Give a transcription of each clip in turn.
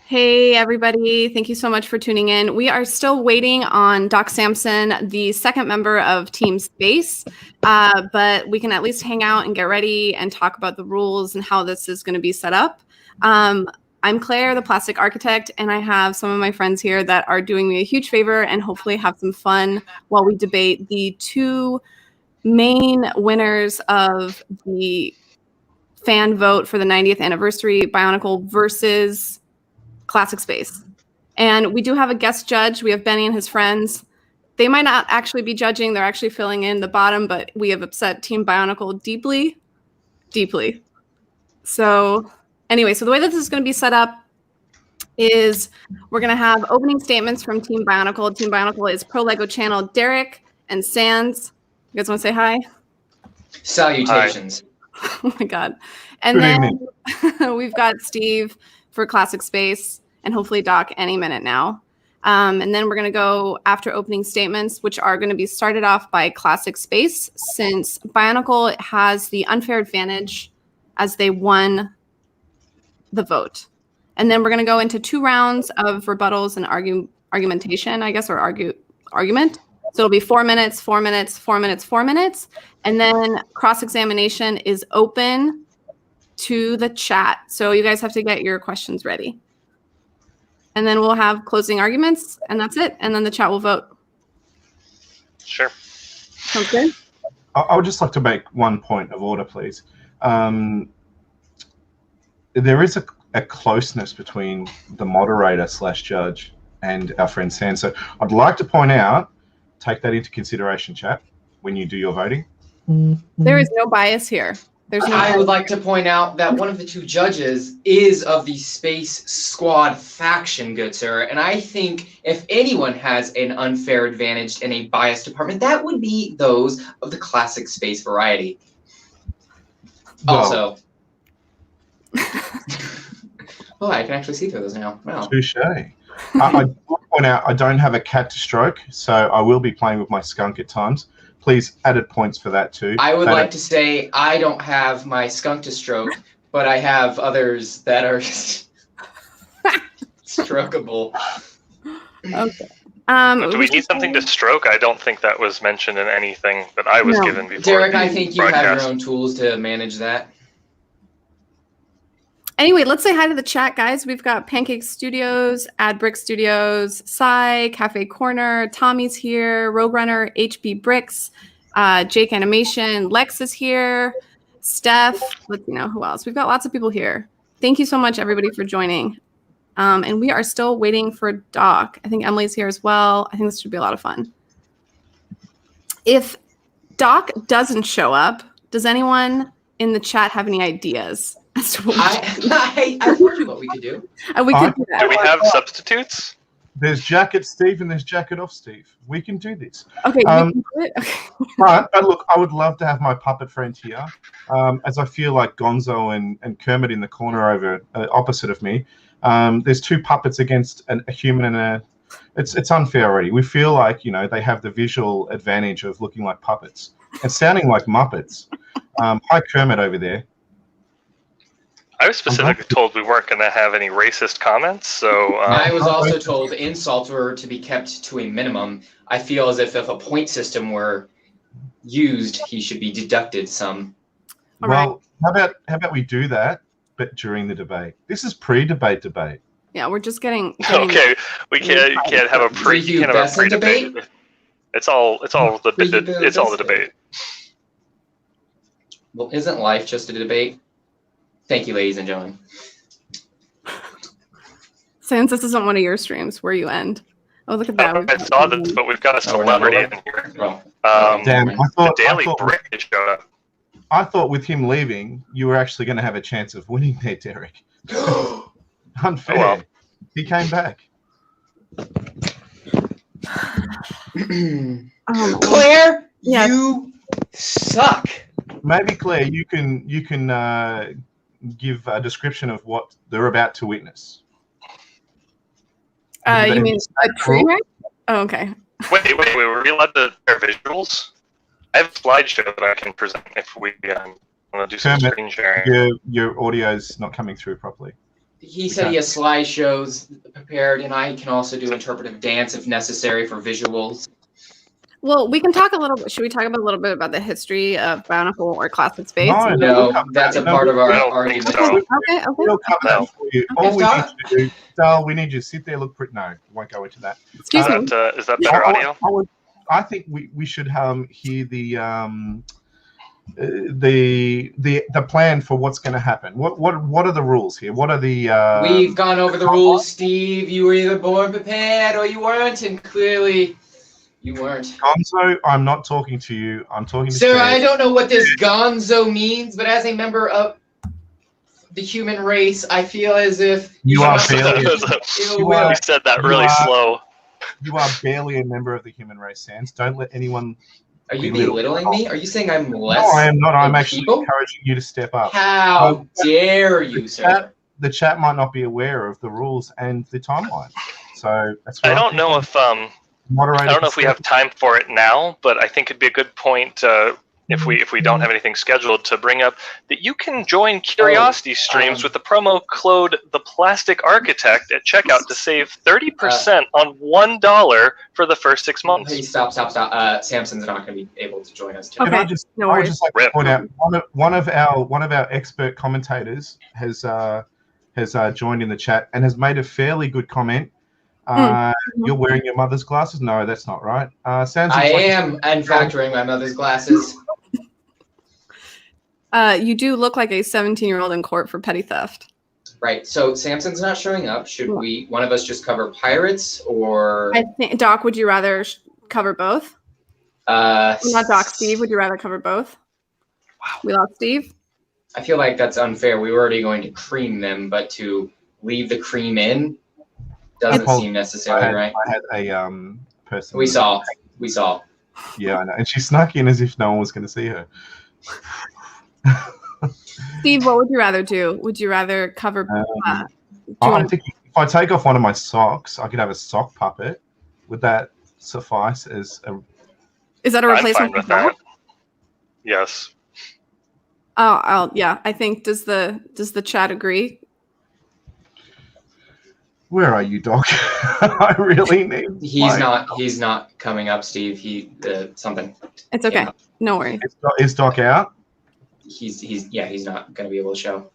Hey, everybody. Thank you so much for tuning in. We are still waiting on Doc Sampson, the second member of Team Space, but we can at least hang out and get ready and talk about the rules and how this is going to be set up. I'm Claire, the plastic architect, and I have some of my friends here that are doing me a huge favor and hopefully have some fun while we debate the two main winners of the fan vote for the 90th anniversary Bionicle versus Classic Space. And we do have a guest judge. We have Benny and his friends. They might not actually be judging. They're actually filling in the bottom, but we have upset Team Bionicle deeply, deeply. So anyway, so the way that this is going to be set up is we're going to have opening statements from Team Bionicle. Team Bionicle is Pro Lego Channel, Derek and Sans. You guys want to say hi? Salutations. Hi. Oh my God. And then we've got Steve for Classic Space, and hopefully Doc any minute now. And then we're going to go after opening statements, which are going to be started off by Classic Space, since Bionicle has the unfair advantage as they won the vote. And then we're going to go into 2 rounds of rebuttals and argumentation, I guess, or argument. So it'll be 4 minutes, 4 minutes, 4 minutes, 4 minutes. And then cross-examination is open to the chat. So you guys have to get your questions ready. And then we'll have closing arguments, and that's it. And then the chat will vote. Sure. Sounds good? I would just like to make one point of order, please. There is a closeness between the moderator/judge and our friend San. So I'd like to point out, take that into consideration, chat, when you do your voting. There is no bias here. I would like to point out that one of the 2 judges is of the Space Squad faction, good sir, and I think if anyone has an unfair advantage in a biased department, that would be those of the Classic Space variety. Well, also, oh, I can actually see through those now. Wow. Touche. I will point out I don't have a cat to stroke, so I will be playing with my skunk at times. Please, added points for that too. I would like to say I don't have my skunk to stroke, but I have others that are strokeable. Okay. Do we need something to stroke? I don't think that was mentioned in anything that I was given before. Derek, I think you have your own tools to manage that. Anyway, let's say hi to the chat, guys. We've got Pancake Studios, AdBrick Studios, Psy, Cafe Corner, Tommy's here, Rogue Runner, TommyCBricks, Jake Animation, Lex is here, Steph, let's know who else. We've got lots of people here. Thank you so much, everybody, for joining. And we are still waiting for Doc. I think Emily's here as well. I think this should be a lot of fun. If Doc doesn't show up, does anyone in the chat have any ideas? I told you what we could do. We could do that. Do we have substitutes? There's Jacket Steve and there's Jacket Off Steve. We can do this. Okay, we can do it? Okay. But look, I would love to have my puppet friend here, as I feel like Gonzo and Kermit in the corner over opposite of me. There's 2 puppets against a human and a... It's unfair already. We feel like, you know, they have the visual advantage of looking like puppets and sounding like Muppets. Hi, Kermit over there. I was specifically told we weren't going to have any racist comments, so... I was also told insults were to be kept to a minimum. I feel as if a point system were used, he should be deducted some. Well, how about we do that, but during the debate? This is pre-debate debate. Yeah, we're just getting okay, we can't have a pre-debate. It's all the debate. Well, isn't life just a debate? Thank you, ladies and gentlemen. Since this isn't one of your streams where you end. Oh, look at that. I saw that, but we've got a celebrity in here. Damn, the Daily Brick is showing up. I thought with him leaving, you were actually going to have a chance of winning there, Derek. Unfair. Oh, well. He came back. Claire, you suck. Maybe Claire, you can give a description of what they're about to witness. You mean a train wreck? Oh, okay. Wait, were we allowed to share visuals? I have a slideshow that I can present if we want to do some screen sharing. Your audio's not coming through properly. He said he has slideshows prepared, and I can also do interpretive dance if necessary for visuals. Well, we can talk a little bit. Should we talk about a little bit about the history of Bionicle or Classic Space? No, that's a part of our argument. Okay. We'll cover that for you. All we need to do, Dal, we need you to sit there, look pretty. No, we won't go into that. Excuse me. Is that better audio? I think we should hear the plan for what's going to happen. What are the rules here? What are the? We've gone over the rules, Steve. You were either born prepared or you weren't, and clearly you weren't. Gonzo, I'm not talking to you. I'm talking to Sir, I don't know what this Gonzo means, but as a member of the human race, I feel as if you are barely. You said that really slow. You are barely a member of the human race, Sans. Don't let anyone. Are you belittling me? Are you saying I'm less? No, I am not. I'm actually encouraging you to step up. How dare you, sir? The chat might not be aware of the rules and the timeline, so that's. I don't know if I don't know if we have time for it now, but I think it'd be a good point if we don't have anything scheduled to bring up that you can join Curiosity streams with the promo code The Plastic Architect at checkout to save 30% on $1 for the first 6 months. Hey, stop! Samson's not going to be able to join us today. Okay. I would just like to point out one of our expert commentators has joined in the chat and has made a fairly good comment. You're wearing your mother's glasses? No, that's not right. Sounds I am, in fact, wearing my mother's glasses. You do look like a 17-year-old in court for petty theft. Right. So Samson's not showing up. Should one of us just cover pirates, or? I think, Doc, would you rather cover both? Not Doc. Steve, would you rather cover both? Wow. We lost Steve. I feel like that's unfair. We were already going to cream them, but to leave the cream in doesn't seem necessary, right? I had a person. We saw. Yeah, I know. And she snuck in as if no one was going to see her. Steve, what would you rather do? Would you rather cover? I'm thinking if I take off one of my socks, I could have a sock puppet. Would that suffice as a? Is that a replacement for that? Yes. Oh, yeah. I think does the chat agree? Where are you, Doc? I really need. He's not coming up, Steve. Something. It's okay. Yeah. No worries. Is Doc out? He's not going to be able to show.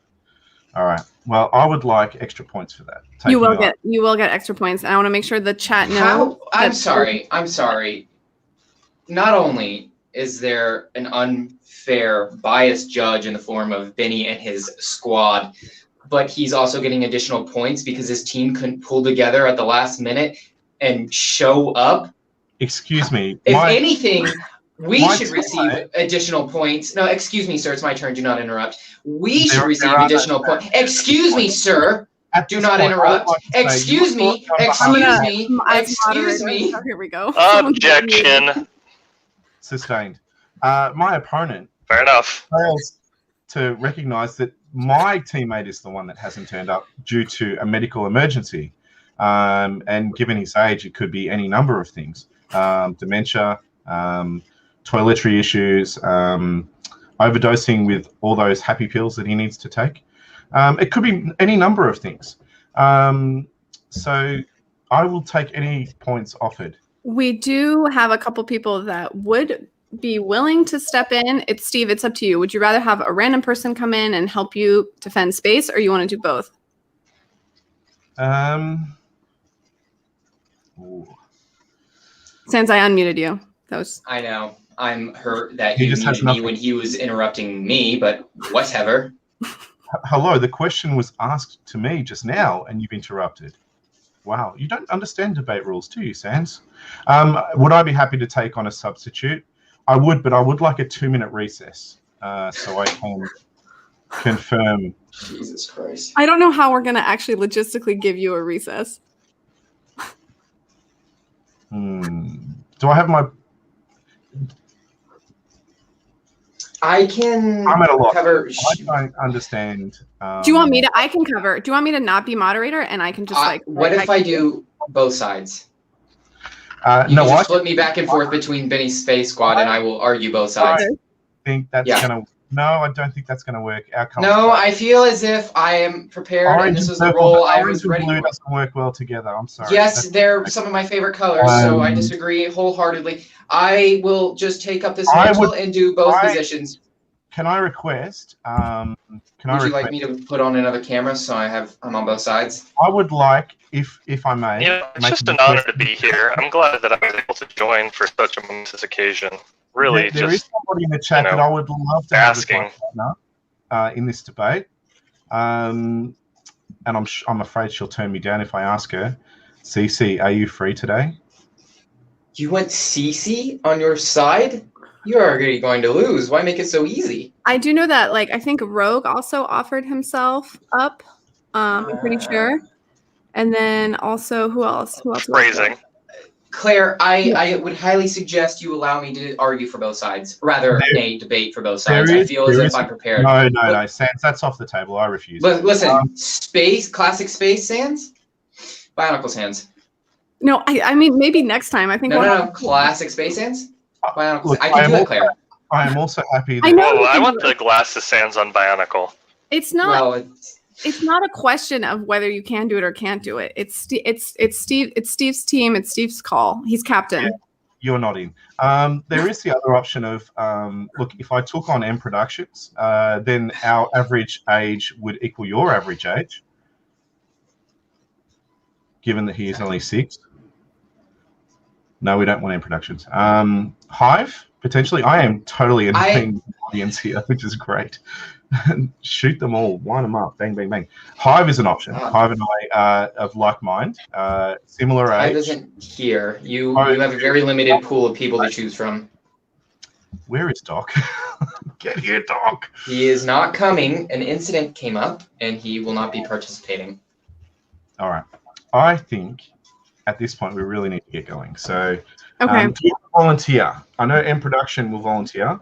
All right. Well, I would like extra points for that. You will get extra points. And I want to make sure the chat knows. I'm sorry. Not only is there an unfair, biased judge in the form of Benny and his squad, but he's also getting additional points because his team couldn't pull together at the last minute and show up. Excuse me. If anything, we should receive additional points. No, excuse me, sir. It's my turn. Do not interrupt. We should receive additional points. Excuse me, sir. Do not interrupt. Excuse me. Excuse me. Here we go. Objection. Sustained. My opponent. Fair enough. Fails to recognize that my teammate is the one that hasn't turned up due to a medical emergency. And given his age, it could be any number of things. Dementia, toiletry issues, overdosing with all those happy pills that he needs to take. It could be any number of things. So I will take any points offered. We do have a couple people that would be willing to step in. Steve, it's up to you. Would you rather have a random person come in and help you defend space, or you want to do both? Since I unmuted you. I know. I'm hurt that he muted me when he was interrupting me, but whatever. Hello, the question was asked to me just now, and you've interrupted. Wow, you don't understand debate rules, do you, Sans? Would I be happy to take on a substitute? I would, but I would like a 2-minute recess so I can confirm. Jesus Christ. I don't know how we're going to actually logistically give you a recess. Do I have my... I can I'm at a loss. cover... I don't understand. Do you want me to... I can cover. Do you want me to not be moderator and I can just what if I do both sides? No, just flip me back and forth between Benny's Space Squad and I will argue both sides. I think that's going to No, I don't think that's going to work. No, I feel as if I am prepared, and this was the role I was ready for. Doesn't work well together. I'm sorry. Yes, they're some of my favorite colors, so I disagree wholeheartedly. I will just take up this mantle and do both positions. Can I request? Would you like me to put on another camera so I'm on both sides? I would like, if I may. Yeah, it's just an honor to be here. I'm glad that I was able to join for such a momentous occasion. Really, there is somebody in the chat that I would love to have as my partner in this debate, and I'm afraid she'll turn me down if I ask her. Cece, are you free today? You want Cece on your side? You're already going to lose. Why make it so easy? I do know that, like, I think Rogue also offered himself up. I'm pretty sure. And then also, who else? Phrasing. Claire, I would highly suggest you allow me to argue for both sides, rather a debate for both sides. I feel as if I'm prepared. No, Sans, that's off the table. I refuse. Listen, Classic Space Sans? Bionicle Sans. No, I mean, maybe next time. I think. No, Classic Space Sans? Bionicle Sans. I can do it, Claire. I am also happy that... I want the glasses Sans on Bionicle. It's not... Well, it's not a question of whether you can do it or can't do it. It's Steve's team. It's Steve's call. He's captain. Yeah, you're not in. There is the other option of look. If I took on M Productions, then our average age would equal your average age, given that he is only 6. No, we don't want M Productions. Hive potentially. I am totally entertaining the audience here, which is great. Shoot them all, line them up, bang, bang, bang. Hive is an option. Hive and I are of like mind, similar age. Hive isn't here. You have a very limited pool of people to choose from. Where is Doc? Get here, Doc. He is not coming. An incident came up, and he will not be participating. All right. I think at this point we really need to get going. So, volunteer. I know M Production will volunteer.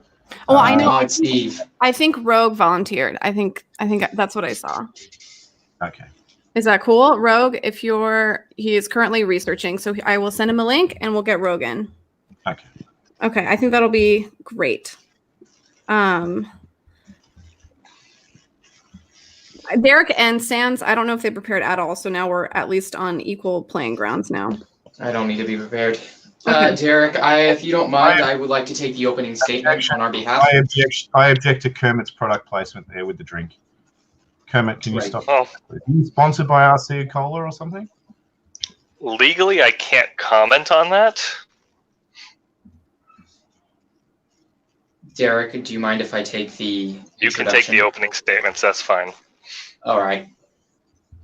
Oh, I know. Steve. I think Rogue volunteered. I think that's what I saw. Okay. Is that cool, Rogue? He is currently researching, so I will send him a link and we'll get Rogue in. Okay. Okay, I think that'll be great. Derek and Sans, I don't know if they prepared at all, so now we're at least on equal playing grounds now. I don't need to be prepared. Derek, if you don't mind, I would like to take the opening statement on our behalf. I object to Kermit's product placement there with the drink. Kermit, can you stop? Are you sponsored by RC Cola or something? Legally, I can't comment on that. Derek, do you mind if I take the You can take the opening statements, that's fine. All right.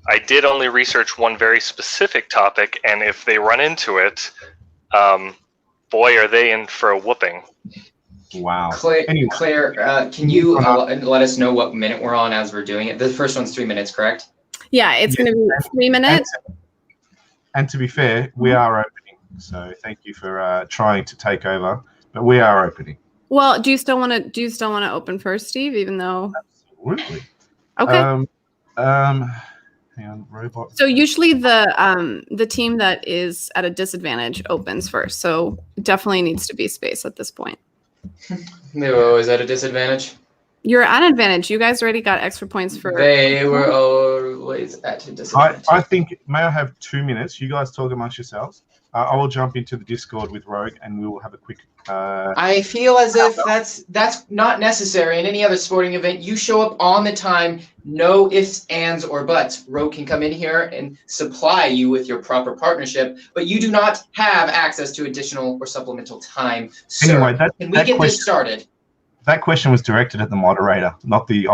I did only research one very specific topic, and if they run into it, boy, are they in for a whooping. Wow. Claire, can you let us know what minute we're on as we're doing it? The first one's 3 minutes, correct? Yeah, it's going to be 3 minutes. And to be fair, we are opening. So thank you for trying to take over, but we are opening. Well, do you still want to open first, Steve? Even though. Absolutely. Okay. Hang on, robot. So usually the team that is at a disadvantage opens first. So it definitely needs to be space at this point. They were always at a disadvantage. You're at an advantage. You guys already got extra points for. They were always at a disadvantage. I think, may I have 2 minutes? You guys talk amongst yourselves. I will jump into the Discord with Rogue, and we will have a quick. I feel as if that's not necessary in any other sporting event. You show up on the time, no ifs, ands, or buts. Rogue can come in here and supply you with your proper partnership, but you do not have access to additional or supplemental time. Sir, anyway, can we get this started? That question was directed at the moderator, not the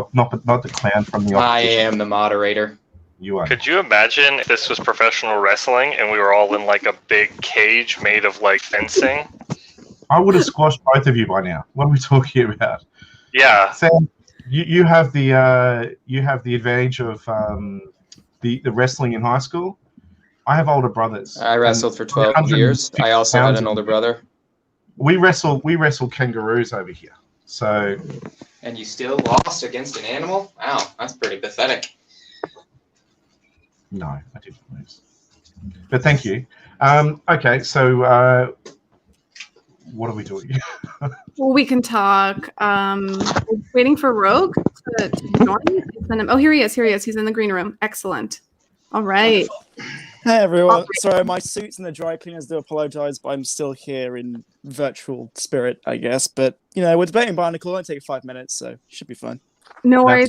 clown from the. I am the moderator. You are. Could you imagine if this was professional wrestling and we were all in like a big cage made of like fencing? I would have squashed both of you by now. What are we talking about? Yeah. Sam, you have the advantage of the wrestling in high school. I have older brothers. I wrestled for 12 years. I also had an older brother. We wrestle kangaroos over here. So. And you still lost against an animal? Wow, that's pretty pathetic. No, I didn't lose. But thank you. Okay, so what are we doing? Well, we can talk. Waiting for Rogue to join. Oh, here he is. He's in the green room. Excellent. All right. Hey everyone. Sorry, my suit's in the dry cleaners. Do apologize, but I'm still here in virtual spirit, I guess. But we're debating Bionicle. It'll only take 5 minutes, so should be fine. No worries.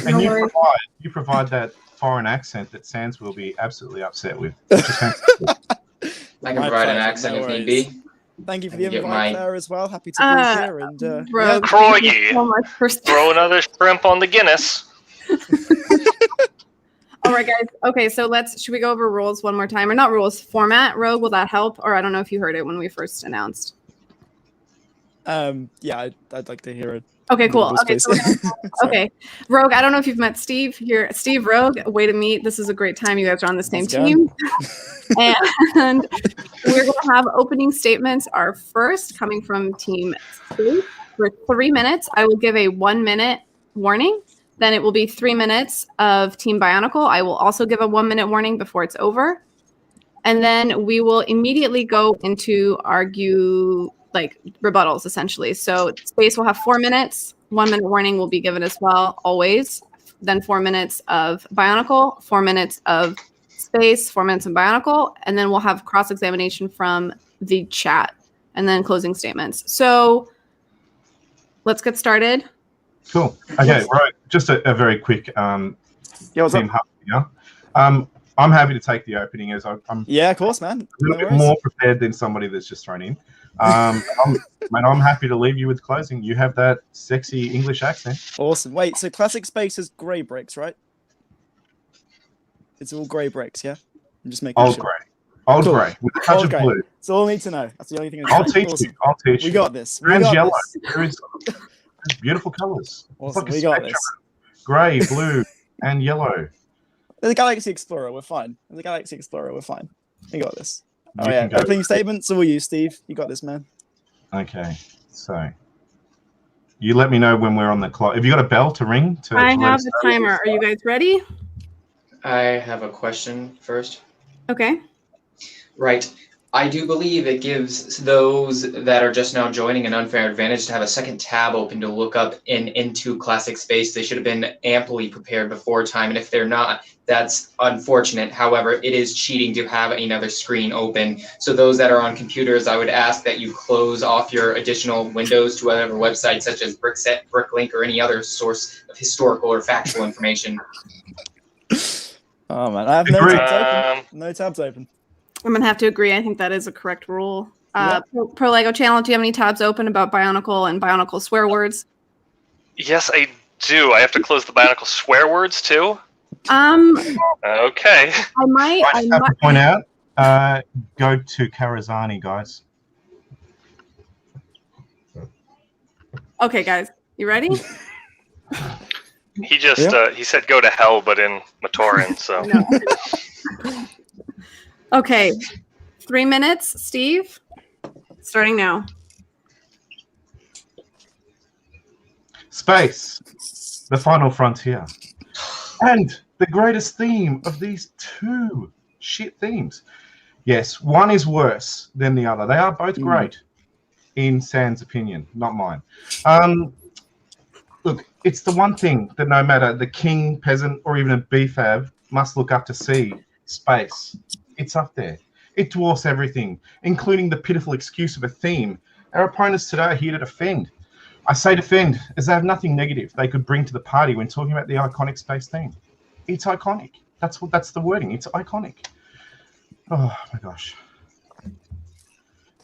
And you provide that foreign accent that Sans will be absolutely upset with. I can provide an accent if need be. Thank you for the invite, Claire, as well. Happy to be here. And Croy, throw another shrimp on the Guinness. All right, guys. Okay, so should we go over rules one more time? Or not rules, format, Rogue, will that help? Or I don't know if you heard it when we first announced. Yeah, I'd like to hear it. Okay, cool. Okay, okay. Rogue, I don't know if you've met Steve here. Steve, Rogue, way to meet. This is a great time. You guys are on the same team. And we're going to have opening statements. Our first coming from Team Space for 3 minutes. I will give a 1 minute warning. Then it will be 3 minutes of Team Bionicle. I will also give a 1 minute warning before it's over. And then we will immediately go into rebuttals, essentially. So Space will have 4 minutes. 1 minute warning will be given as well, always. Then 4 minutes of Bionicle, 4 minutes of Space, 4 minutes of Bionicle, and then we'll have cross-examination from the chat, and then closing statements. So let's get started. Cool. Okay, right. Just a very quick what's team up? Yeah. I'm happy to take the opening as I'm of course, man. a little bit more prepared than somebody that's just thrown in. I'm happy to leave you with closing. You have that sexy English accent. Awesome. Wait, so Classic Space is grey bricks, right? It's all grey bricks, yeah? I'm just making sure. Old grey with a touch of blue. That's all I need to know. That's the only thing. I'll teach you. We got this. There's yellow. There's beautiful colours. Awesome. We got this. Grey, blue, and yellow. There's a Galaxy Explorer. We're fine. We got this. Oh yeah. Opening statements. All you, Steve. You got this, man. Okay. So you let me know when we're on the clock. Have you got a bell to ring? I have the timer. Are you guys ready? I have a question first. Okay. Right. I do believe it gives those that are just now joining an unfair advantage to have a second tab open to look up into Classic Space. They should have been amply prepared before time, and if they're not, that's unfortunate. However, it is cheating to have another screen open. So those that are on computers, I would ask that you close off your additional windows to whatever website, such as Brickset, Bricklink, or any other source of historical or factual information. Oh man, I have no tabs open. No tabs open. I'm going to have to agree. I think that is a correct rule. Pro Lego Channel, do you have any tabs open about Bionicle and Bionicle swear words? Yes, I do. I have to close the Bionicle swear words too? Okay. I might have to point out, go to Karazani, guys. Okay, guys. You ready? He just he said go to hell, but in Matoran, so. Okay. 3 minutes, Steve. Starting now. Space, the final frontier. And the greatest theme of these two shit themes. Yes, one is worse than the other. They are both great, in Sans' opinion, not mine. Look, it's the one thing that no matter the king, peasant, or even a BFAB must look up to see, space. It's up there. It dwarfs everything, including the pitiful excuse of a theme. Our opponents today are here to defend. I say defend, as they have nothing negative they could bring to the party when talking about the iconic space theme. It's iconic. That's the wording. It's iconic. Oh my gosh.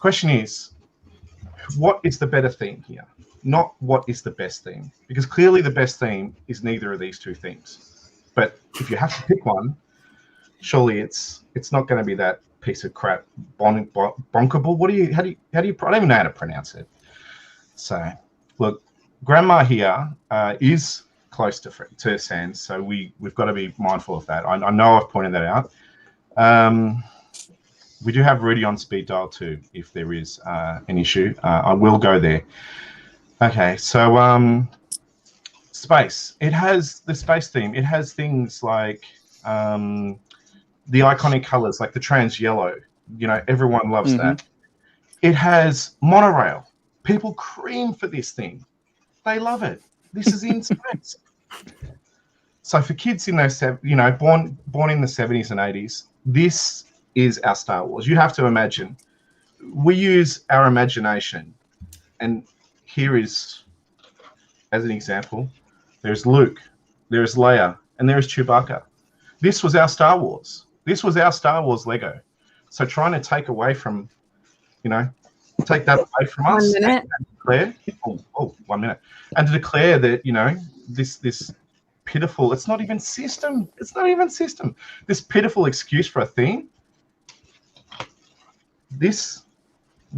Question is, what is the better theme here? Not what is the best theme, because clearly the best theme is neither of these two themes. But if you have to pick one, surely it's not going to be that piece of crap bonkable. How do you I don't even know how to pronounce it. So look, Grandma here is close to Sans, so we've got to be mindful of that. I know I've pointed that out. We do have Rudy on speed dial too, if there is an issue. I will go there. Okay, so space. It has the space theme. It has things like the iconic colors, like the trans yellow. You know, everyone loves that. It has monorail. People cream for this thing. They love it. This is in space. So for kids in those, born in the 70s and 80s, this is our Star Wars. You have to imagine. We use our imagination. And here is, as an example, there's Luke, there's Leia, and there's Chewbacca. This was our Star Wars. This was our Star Wars Lego. So trying to take away from, take that away from us. 1 minute. And declare, 1 minute. And to declare that, this pitiful, it's not even system. This pitiful excuse for a theme. This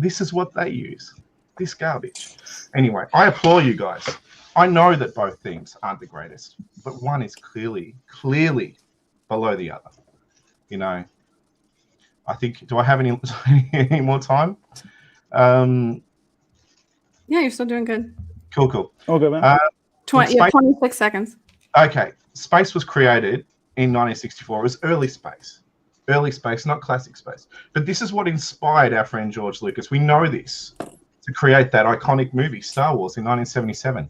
is what they use. This garbage. Anyway, I applaud you guys. I know that both things aren't the greatest, but one is clearly below the other. I think, do I have any more time? Yeah, you're still doing good. Cool. All good, man. 26 seconds. Okay. Space was created in 1964. It was early space. Early space, not classic space. But this is what inspired our friend George Lucas. We know this, to create that iconic movie, Star Wars, in 1977.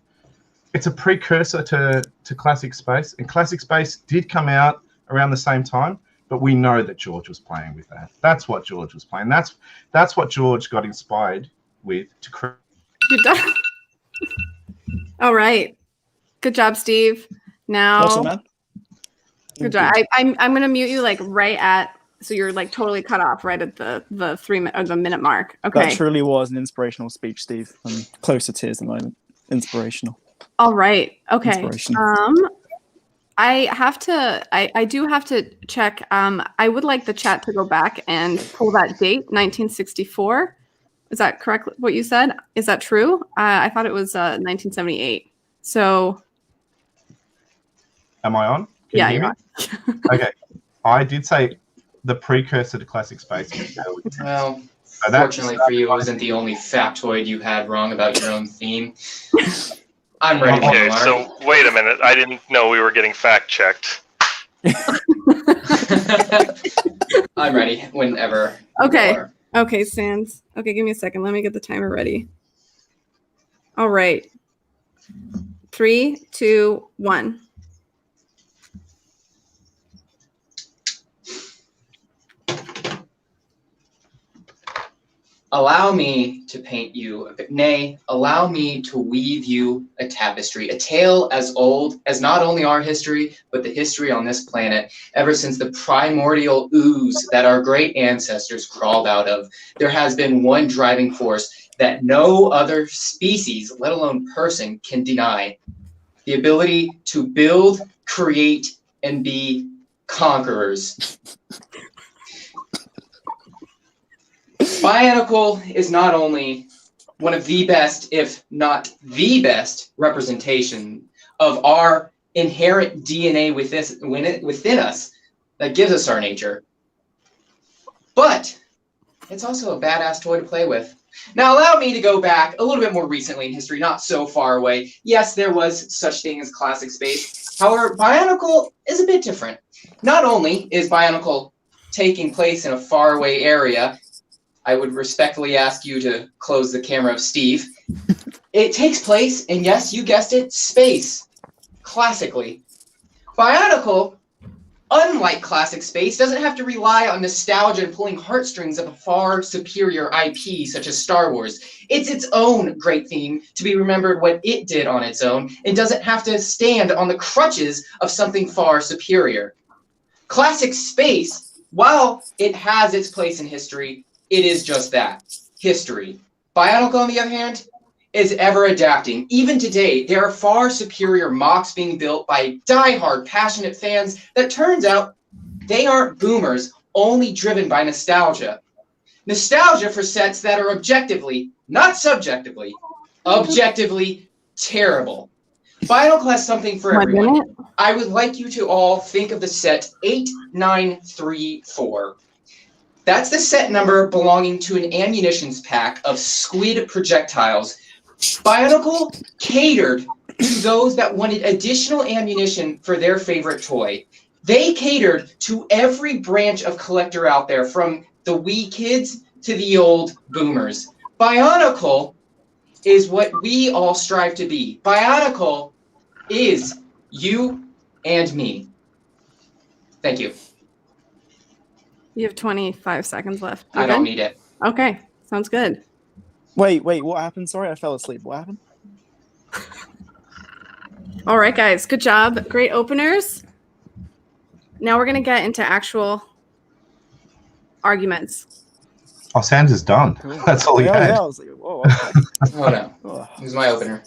It's a precursor to classic space. And classic space did come out around the same time, but we know that George was playing with that. That's what George was playing. That's what George got inspired with to create. You're done. All right. Good job, Steve. Now, Awesome, man. good job. I'm gonna mute you right at, so you're totally cut off right at the 3 minute or the minute mark. Okay. That truly was an inspirational speech, Steve. I'm close to tears at the moment. Inspirational. All right. Okay. Inspirational. I do have to check. I would like the chat to go back and pull that date, 1964. Is that correct? What you said? Is that true? I thought it was 1978. So. Am I on? Can you hear me? Okay. I did say the precursor to classic space. Well, fortunately for you, it wasn't the only factoid you had wrong about your own theme. I'm ready to Okay, learn. so wait a minute. I didn't know we were getting fact checked. I'm ready whenever. Okay. You are. Okay, Sans. Okay, give me a second. Let me get the timer ready. All right. 3, 2, 1. Allow me to paint you, nay, allow me to weave you a tapestry, a tale as old as not only our history, but the history on this planet, ever since the primordial ooze that our great ancestors crawled out of. There has been one driving force that no other species, let alone person, can deny: the ability to build, create, and be conquerors. Bionicle is not only one of the best, if not the best, representation of our inherent DNA within us that gives us our nature, but it's also a badass toy to play with. Now, allow me to go back a little bit more recently in history, not so far away. Yes, there was such thing as classic space. However, Bionicle is a bit different. Not only is Bionicle taking place in a faraway area, I would respectfully ask you to close the camera of Steve. It takes place in, yes, you guessed it, space. Classically. Bionicle, unlike classic space, doesn't have to rely on nostalgia and pulling heartstrings of a far superior IP such as Star Wars. It's its own great theme to be remembered what it did on its own, and doesn't have to stand on the crutches of something far superior. Classic space, while it has its place in history, it is just that, history. Bionicle, on the other hand, is ever adapting. Even today, there are far superior mocks being built by die-hard, passionate fans that turns out they aren't boomers, only driven by nostalgia. Nostalgia for sets that are objectively, not subjectively, objectively terrible. Bionicle has something for everyone. I would like you to all think of the set 8934. That's the set number belonging to an ammunitions pack of squid projectiles. Bionicle catered to those that wanted additional ammunition for their favorite toy. They catered to every branch of collector out there, from the wee kids to the old boomers. Bionicle is what we all strive to be. Bionicle is you and me. Thank you. You have 25 seconds left. I don't need it. Okay, sounds good. Wait, what happened? Sorry, I fell asleep. What happened? All right, guys, good job. Great openers. Now we're going to get into actual arguments. Oh, Sans is done. Cool. That's all he had. Yeah, I was like, whoa, okay. Oh, no. Here's my opener.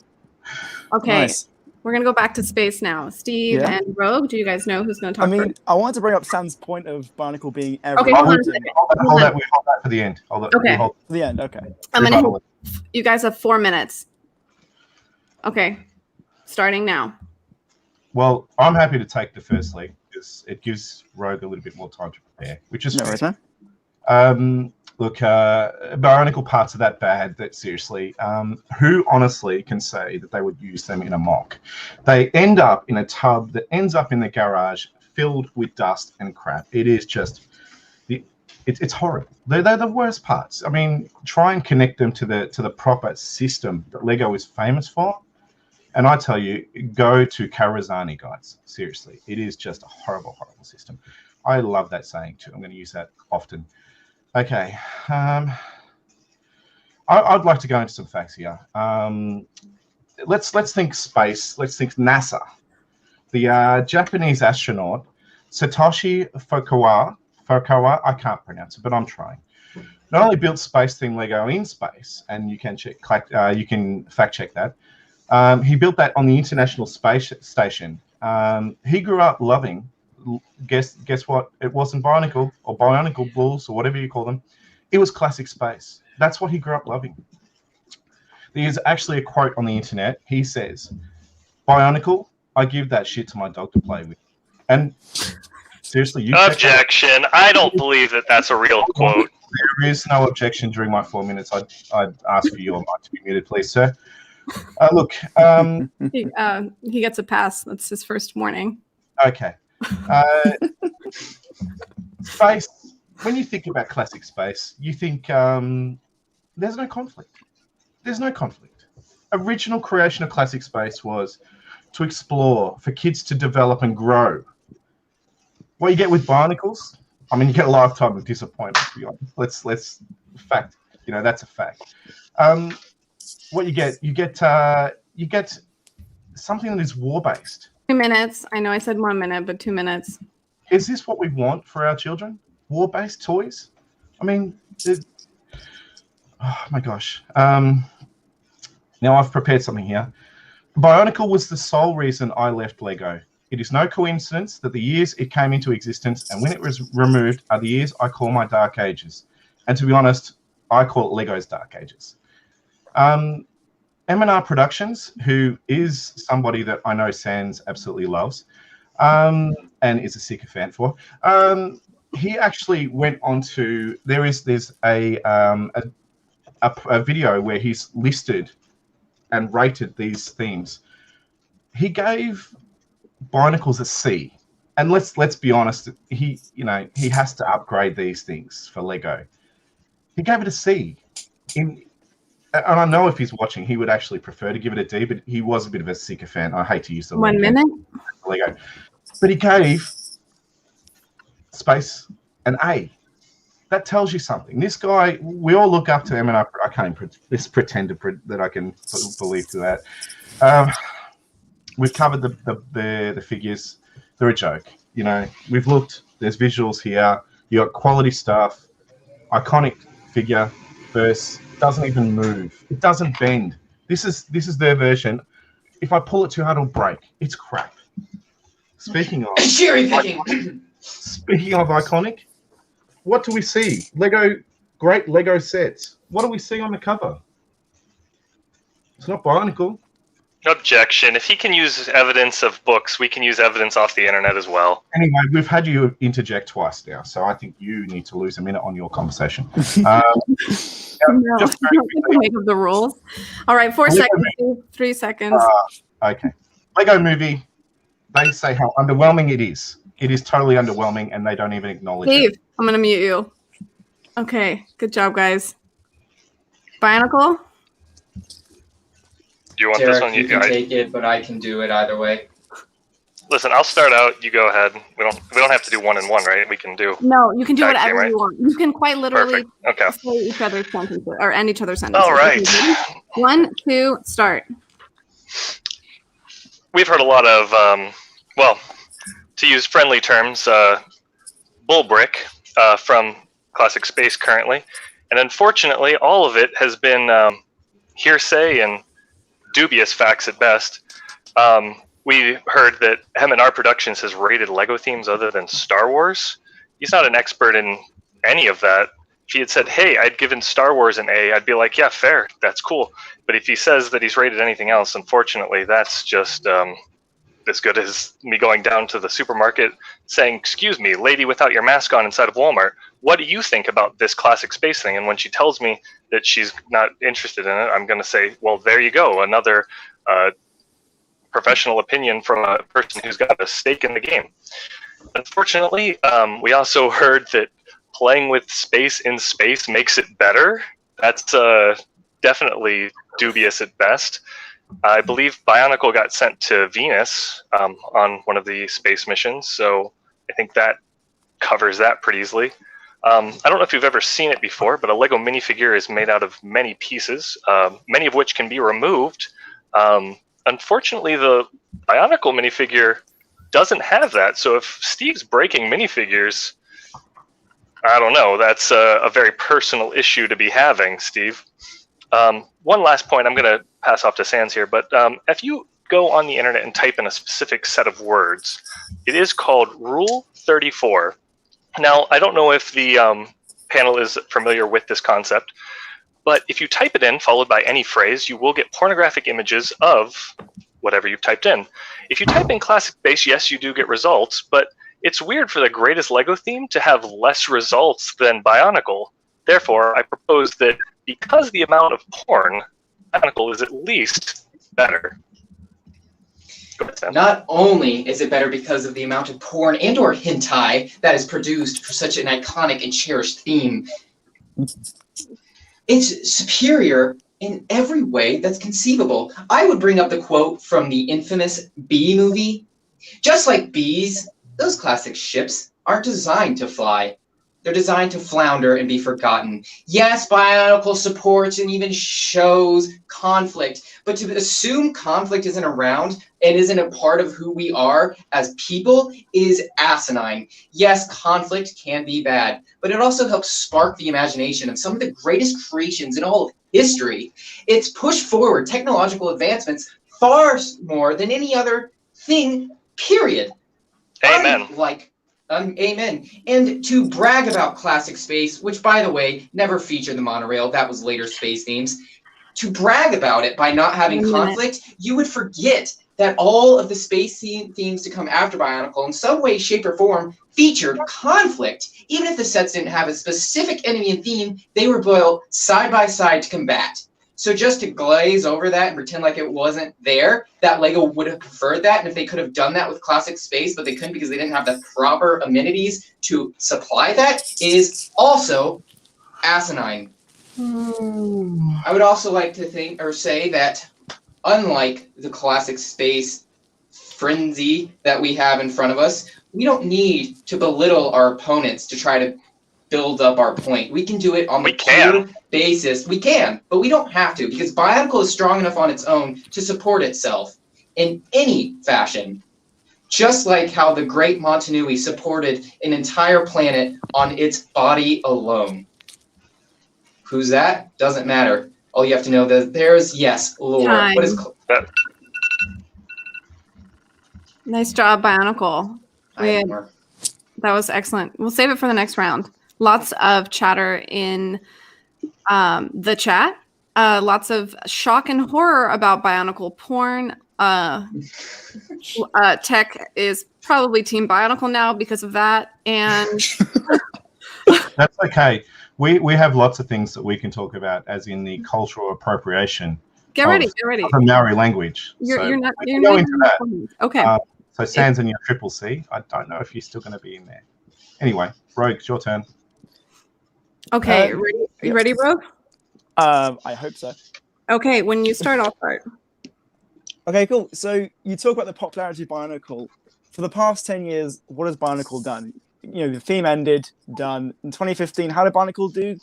Okay, Nice. we're going to go back to space now. Steve Yeah. and Rogue, do you guys know who's going to talk I mean, first? I wanted to bring up Sam's point of Bionicle being Okay, every hold on a item. second. Hold that. We hold that for the end. Okay. The end, okay. I'm going to. You guys have 4 minutes. Okay, starting now. Well, I'm happy to take the first lead because it gives Rogue a little bit more time to prepare, which is No worries, man. Look, Bionicle parts are that bad that seriously, who honestly can say that they would use them in a mock? They end up in a tub that ends up in the garage filled with dust and crap. It is just, it's horrible. They're the worst parts. I mean, try and connect them to the proper system that Lego is famous for. And I tell you, go to Karazani, guys. Seriously, it is just a horrible, horrible system. I love that saying too. I'm going to use that often. Okay, I'd like to go into some facts here. Let's think space. Let's think NASA. The Japanese astronaut Satoshi Fukawa, I can't pronounce it, but I'm trying. Not only built space theme Lego in space, and you can fact check that. He built that on the International Space Station. He grew up loving. Guess what? It wasn't Bionicle or Bionicle Bulls or whatever you call them. It was Classic Space. That's what he grew up loving. There's actually a quote on the internet. He says, "Bionicle, I give that shit to my dog to play with." And seriously, you objection. I don't believe that that's a real quote. There is no objection during my 4 minutes. I'd ask for your mic to be muted, please, sir. Look, he gets a pass. That's his first warning. Okay. Space, when you think about Classic Space, you think there's no conflict. There's no conflict. Original creation of Classic Space was to explore, for kids to develop and grow. What you get with Bionicles, I mean, you get a lifetime of disappointment, to be honest. Let's fact, that's a fact. What you get something that is war-based. 2 minutes. I know I said 1 minute, but 2 minutes. Is this what we want for our children? War-based toys? I mean, oh my gosh. Now I've prepared something here. Bionicle was the sole reason I left Lego. It is no coincidence that the years it came into existence and when it was removed are the years I call my dark ages. And to be honest, I call it Lego's dark ages. M&R Productions, who is somebody that I know Sans absolutely loves and is a sycophant for, he actually went on to, there's a video where he's listed and rated these themes. He gave Bionicles a C. And let's be honest, he has to upgrade these things for Lego. He gave it a C. And I know if he's watching, he would actually prefer to give it a D, but he was a bit of a sycophant. I hate to use the word 1 minute. Lego. But he gave Space an A. That tells you something. This guy, we all look up to him, and I can't pretend that I can believe to that. We've covered the figures. They're a joke. We've looked. There's visuals here. You got quality stuff. Iconic figure. Verse doesn't even move. It doesn't bend. This is their version. If I pull it too hard, it'll break. It's crap. Speaking of iconic, what do we see? Great Lego sets. What do we see on the cover? It's not Bionicle. Objection. If he can use evidence of books, we can use evidence off the internet as well. Anyway, we've had you interject twice now, so I think you need to lose a minute on your conversation. Make up the rules. All right, 4 seconds. 3 seconds. Okay. Lego Movie. They say how underwhelming it is. It is totally underwhelming, and they don't even acknowledge Steve, it. I'm going to mute you. Okay, good job, guys. Bionicle? Do you want Derek, this one? you can take it, but I can do it either way. Listen, I'll start out. You go ahead. We don't have to do 1 and 1, right? We can do. No, you can do tag whatever team, right? you want. You can quite literally Perfect. Okay. say each other's sentences or end each other's sentences. All right. 1, 2, start. We've heard a lot of, well, to use friendly terms, bullbrick from Classic Space currently, and unfortunately, all of it has been hearsay and dubious facts at best. We heard that M&R Productions has rated Lego themes other than Star Wars. He's not an expert in any of that. If he had said, hey, I'd given Star Wars an A, I'd be like, yeah, fair, that's cool. But if he says that he's rated anything else, unfortunately, that's just as good as me going down to the supermarket saying, excuse me, lady without your mask on inside of Walmart, what do you think about this Classic Space thing? And when she tells me that she's not interested in it, I'm going to say, well, there you go, another professional opinion from a person who's got a stake in the game. Unfortunately, we also heard that playing with space in space makes it better. That's definitely dubious at best. I believe Bionicle got sent to Venus on one of the space missions, so I think that covers that pretty easily. I don't know if you've ever seen it before, but a Lego minifigure is made out of many pieces, many of which can be removed. Unfortunately, the Bionicle minifigure doesn't have that, so if Steve's breaking minifigures, I don't know, that's a very personal issue to be having, Steve. One last point, I'm going to pass off to Sans here, but if you go on the internet and type in a specific set of words, it is called Rule 34. Now, I don't know if the panel is familiar with this concept, but if you type it in, followed by any phrase, you will get pornographic images of whatever you've typed in. If you type in Classic Space, yes, you do get results, but it's weird for the greatest Lego theme to have less results than Bionicle. Therefore, I propose that because the amount of porn, Bionicle is at least better. Go ahead, Sam. Not only is it better because of the amount of porn and or hentai that is produced for such an iconic and cherished theme, it's superior in every way that's conceivable. I would bring up the quote from the infamous Bee movie. Just like bees, those classic ships aren't designed to fly. They're designed to flounder and be forgotten. Yes, Bionicle supports and even shows conflict, but to assume conflict isn't around and isn't a part of who we are as people is asinine. Yes, conflict can be bad, but it also helps spark the imagination of some of the greatest creations in all of history. It's pushed forward technological advancements far more than any other thing, period. Amen. Amen. And to brag about Classic Space, which, by the way, never featured the monorail. That was later space themes. To brag about it by not having conflict, you would forget that all of the space themes to come after Bionicle in some way, shape, or form featured conflict. Even if the sets didn't have a specific enemy and theme, they were built side by side to combat. So just to glaze over that and pretend like it wasn't there, that Lego would have preferred that. And if they could have done that with Classic Space, but they couldn't because they didn't have the proper amenities to supply that, is also asinine. I would also like to say that unlike the Classic Space frenzy that we have in front of us, we don't need to belittle our opponents to try to build up our point. We can do it on the pure basis. We can, but we don't have to, because Bionicle is strong enough on its own to support itself in any fashion. Just like how the great Montanui supported an entire planet on its body alone. Who's that? Doesn't matter. All you have to know that there's, yes, lore. Time. What is Nice job, Bionicle. That was excellent. We'll save it for the next round. Lots of chatter in the chat. Lots of shock and horror about Bionicle porn. Tech is probably Team Bionicle now because of that. And that's okay. We have lots of things that we can talk about, as in the cultural appropriation. Get ready. The Maori language. You're not go into that. Okay. So Sans and your triple C. I don't know if you're still going to be in there. Anyway, Rogue, it's your turn. Okay, ready? You ready, Rogue? I hope so. Okay, when you start, I'll start. Okay, cool. So you talk about the popularity of Bionicle. For the past 10 years, what has Bionicle done? The theme ended, done. In 2015, how did Bionicle do?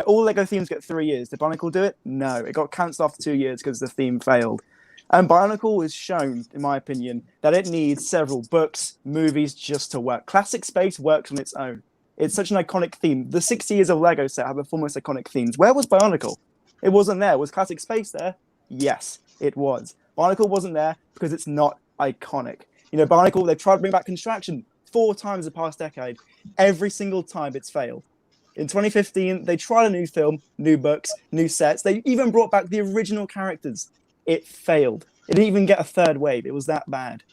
All Lego themes get 3 years. Did Bionicle do it? No. It got cancelled after 2 years because the theme failed. And Bionicle has shown, in my opinion, that it needs several books, movies just to work. Classic Space works on its own. It's such an iconic theme. The 60 years of Lego set have the foremost iconic themes. Where was Bionicle? It wasn't there. Was Classic Space there? Yes, it was. Bionicle wasn't there because it's not iconic. Bionicle, they've tried to bring back Construction 4 times the past decade. Every single time it's failed. In 2015, they tried a new film, new books, new sets. They even brought back the original characters. It failed. It didn't even get a third wave. It was that bad.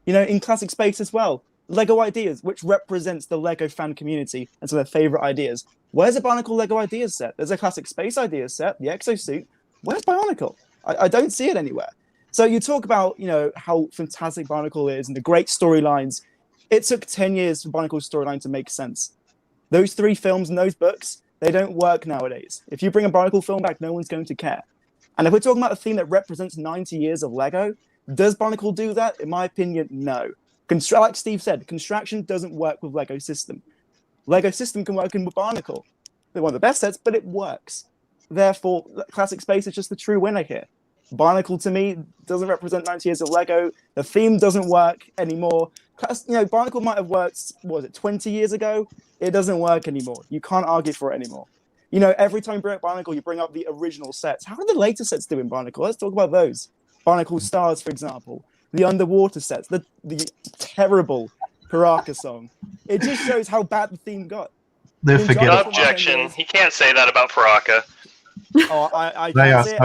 In Classic Space as well, Lego Ideas, which represents the Lego fan community and some of their favorite ideas. Where's a Bionicle Lego Ideas set? There's a Classic Space Ideas set, the exosuit. Where's Bionicle? I don't see it anywhere. So you talk about, how fantastic Bionicle is and the great storylines. It took 10 years for Bionicle's storyline to make sense. Those 3 films and those books, they don't work nowadays. If you bring a Bionicle film back, no one's going to care. And if we're talking about a theme that represents 90 years of Lego, does Bionicle do that? In my opinion, no. Like Steve said, Construction doesn't work with Lego System. Lego System can work with Bionicle. They're one of the best sets, but it works. Therefore, Classic Space is just the true winner here. Bionicle, to me, doesn't represent 90 years of Lego. The theme doesn't work anymore. Bionicle might have worked, 20 years ago? It doesn't work anymore. You can't argue for it anymore. Every time you bring up Bionicle, you bring up the original sets. How are the later sets doing Bionicle? Let's talk about those. Bionicle Stars, for example. The underwater sets. The terrible Paraka song. It just shows how bad the theme got. They're forgetting. Objection. He can't say that about Paraka. Oh, I can say it.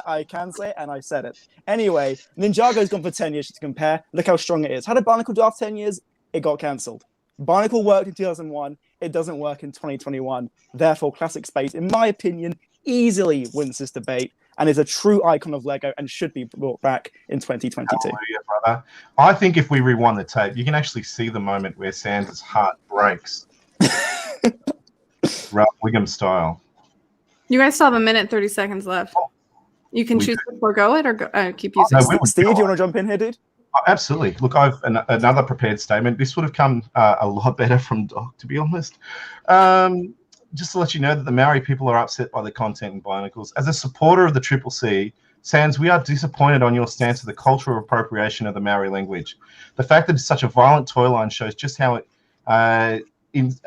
I can say it, and I said it. Anyway, Ninjago's gone for 10 years to compare. Look how strong it is. How did Bionicle do after 10 years? It got cancelled. Bionicle worked in 2001. It doesn't work in 2021. Therefore, Classic Space, in my opinion, easily wins this debate and is a true icon of Lego and should be brought back in 2022. Hallelujah, brother. I think if we rewind the tape, you can actually see the moment where Sans' heart breaks. Ralph Wiggum style. You guys still have 1 minute, 30 seconds left. You can choose to forego it or keep using it. No, Steve, do you want to jump in here, dude? Oh, absolutely. Look, I've another prepared statement. This would have come a lot better from Doc, to be honest. Just to let you know that the Maori people are upset by the content in Bionicles. As a supporter of the Triple C, Sans, we are disappointed on your stance of the cultural appropriation of the Maori language. The fact that it's such a violent toy line shows just how its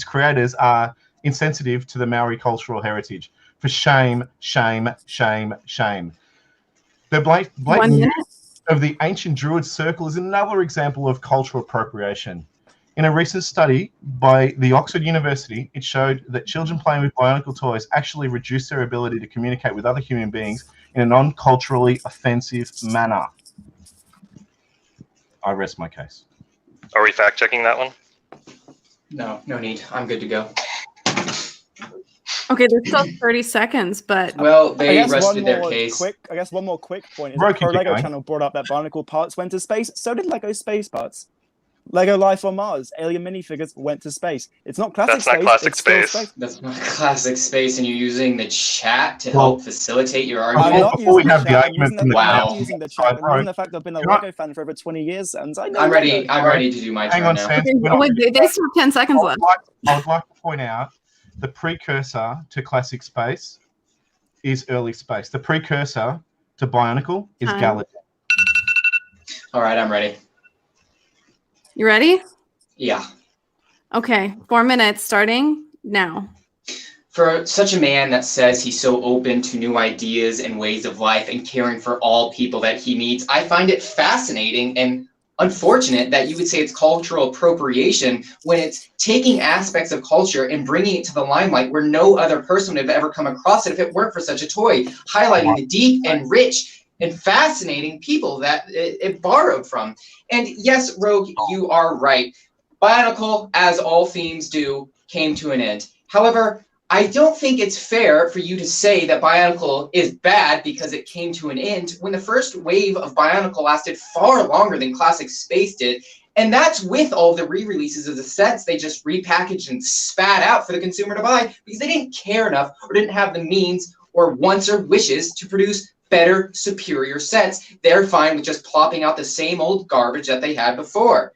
creators are insensitive to the Maori cultural heritage. For shame, shame, shame, shame. The blatant use of the ancient Druid circle is another example of cultural appropriation. In a recent study by the Oxford University, it showed that children playing with Bionicle toys actually reduce their ability to communicate with other human beings in a non-culturally offensive manner. I rest my case. Are we fact-checking that one? No need. I'm good to go. Okay, there's still 30 seconds, but... Well, they rested their case. I guess one more quick point is the Pro Lego channel brought up that Bionicle parts went to space. So did Lego Space parts. Lego Life on Mars, Alien minifigures went to space. It's not Classic Space. That's not Classic Space. That's not Classic Space, and you're using the chat to help facilitate your argument. I'm not using the chat. I'm using the chat. I'm using the fact that I've been a Lego fan for over 20 years, and I know I'm ready to do my turn now. They still have 10 seconds left. I would like to point out the precursor to Classic Space is Early Space. The precursor to Bionicle is Galaxy. All right, I'm ready. You ready? Yeah. Okay, 4 minutes starting now. For such a man that says he's so open to new ideas and ways of life and caring for all people that he meets, I find it fascinating and unfortunate that you would say it's cultural appropriation when it's taking aspects of culture and bringing it to the limelight where no other person would have ever come across it if it weren't for such a toy, highlighting the deep and rich and fascinating people that it borrowed from. And yes, Rogue, you are right. Bionicle, as all themes do, came to an end. However, I don't think it's fair for you to say that Bionicle is bad because it came to an end when the first wave of Bionicle lasted far longer than Classic Space did. And that's with all the re-releases of the sets they just repackaged and spat out for the consumer to buy because they didn't care enough or didn't have the means or wants or wishes to produce better, superior sets. They're fine with just plopping out the same old garbage that they had before.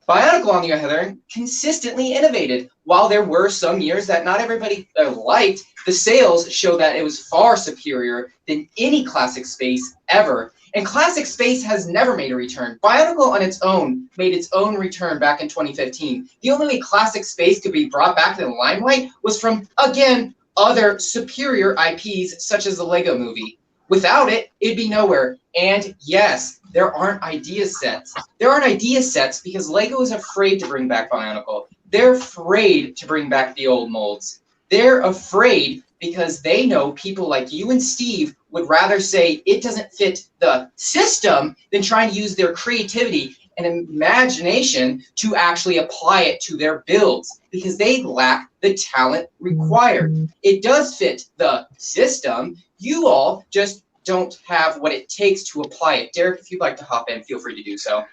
Bionicle, on the other hand, consistently innovated. While there were some years that not everybody liked, the sales show that it was far superior than any Classic Space ever. And Classic Space has never made a return. Bionicle on its own made its own return back in 2015. The only way Classic Space could be brought back to the limelight was from, again, other superior IPs such as the Lego Movie. Without it, it'd be nowhere. And yes, there aren't idea sets. There aren't idea sets because Lego is afraid to bring back Bionicle. They're afraid to bring back the old molds. They're afraid because they know people like you and Steve would rather say it doesn't fit the system than trying to use their creativity and imagination to actually apply it to their builds because they lack the talent required. It does fit the system. You all just don't have what it takes to apply it. Derek, if you'd like to hop in, feel free to do so.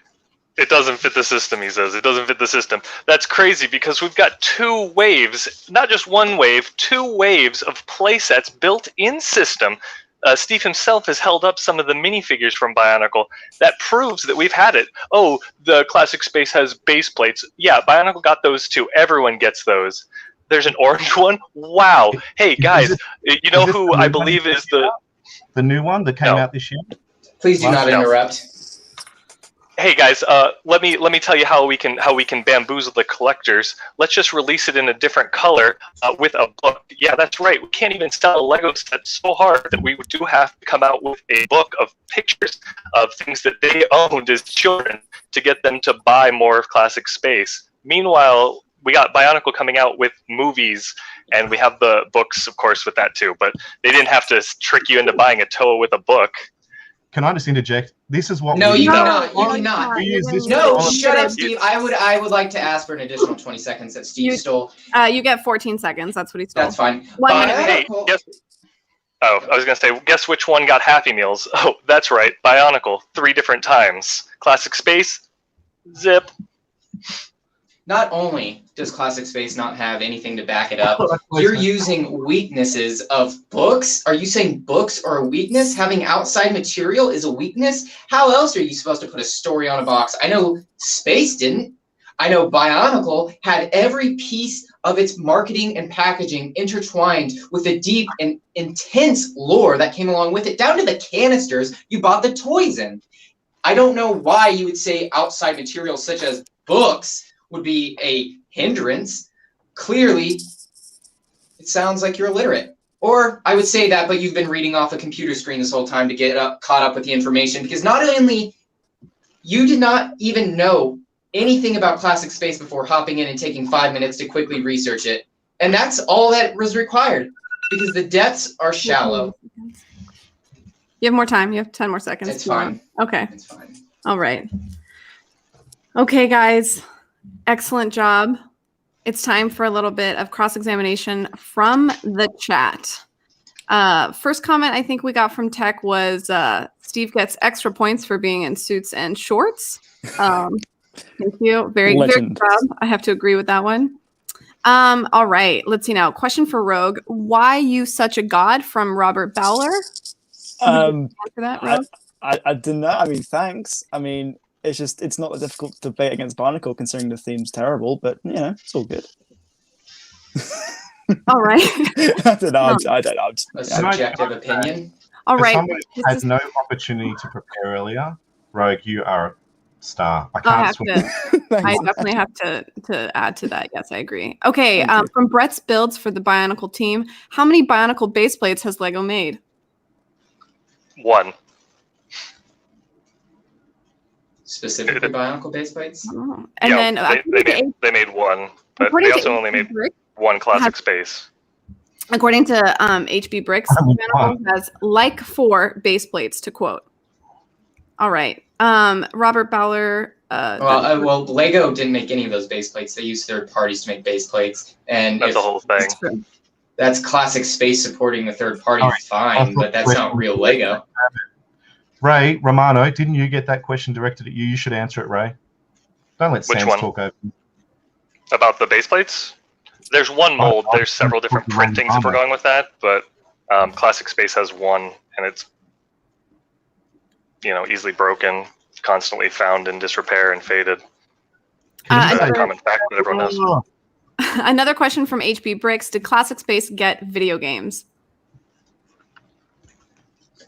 It doesn't fit the system, he says. It doesn't fit the system. That's crazy because we've got 2 waves, not just 1 wave, 2 waves of playsets built in system. Steve himself has held up some of the minifigures from Bionicle. That proves that we've had it. Oh, the Classic Space has base plates. Yeah, Bionicle got those too. Everyone gets those. There's an orange one. Wow. Hey, guys, you know who I believe is the new one that came out this year? Please do not interrupt. Hey guys, let me tell you how we can bamboozle the collectors. Let's just release it in a different color with a book. Yeah, that's right. We can't even sell a Lego set so hard that we do have to come out with a book of pictures of things that they owned as children to get them to buy more of Classic Space. Meanwhile, we got Bionicle coming out with movies, and we have the books, of course, with that too. But they didn't have to trick you into buying a Toa with a book. Can I just interject? This is what No, we you use. cannot. You cannot. We use this No, for- shut up, Steve. I would like to ask for an additional 20 seconds that Steve stole. You get 14 seconds. That's what he stole. That's fine. 1 minute. Hey, guess, I was going to say, guess which one got Happy Meals? Oh, that's right. Bionicle, 3 different times. Classic Space, zip. Not only does Classic Space not have anything to back it up, you're using weaknesses of books. Are you saying books are a weakness? Having outside material is a weakness? How else are you supposed to put a story on a box? I know Space didn't. I know Bionicle had every piece of its marketing and packaging intertwined with a deep and intense lore that came along with it, down to the canisters you bought the toys in. I don't know why you would say outside materials such as books would be a hindrance. Clearly, it sounds like you're illiterate. Or I would say that, but you've been reading off a computer screen this whole time to get caught up with the information, because not only you did not even know anything about Classic Space before hopping in and taking 5 minutes to quickly research it. And that's all that was required, because the depths are shallow. You have more time. You have 10 more seconds. It's fine. Okay. It's fine. All right. Okay, guys. Excellent job. It's time for a little bit of cross-examination from the chat. First comment I think we got from Tech was Steve gets extra points for being in suits and shorts. Thank you. Very good job. I have to agree with that one. All right. Let's see now. Question for Rogue. Why you such a god from Robert Bowler? For that, Rogue? I don't know. I mean, thanks. I mean, it's not that difficult to debate against Bionicle considering the theme's terrible, but you know, it's all good. All right. I don't know. I don't know. A subjective opinion. All right. Someone had no opportunity to prepare earlier. Rogue, you are a star. I definitely have to add to that. Yes, I agree. Okay. From Brett's builds for the Bionicle team, how many Bionicle base plates has Lego made? 1. Specifically Bionicle base plates? Oh. And then they made 1, but they also only made 1 Classic Space. According to HBBricks, Bionicle has like 4 base plates, to quote. All right. Robert Bowler. Well, Lego didn't make any of those base plates. They used third parties to make base plates. And that's the whole thing. That's Classic Space supporting the third party, fine, but that's not real Lego. Ray Romano, didn't you get that question directed at you? You should answer it, Ray. Don't let Which Sans one? talk over. About the base plates? There's one mold. There's several different printings if we're going with that, but Classic Space has one, and it's easily broken, constantly found in disrepair and faded. That's a common fact that everyone knows. Another question from HBRicks: did Classic Space get video games?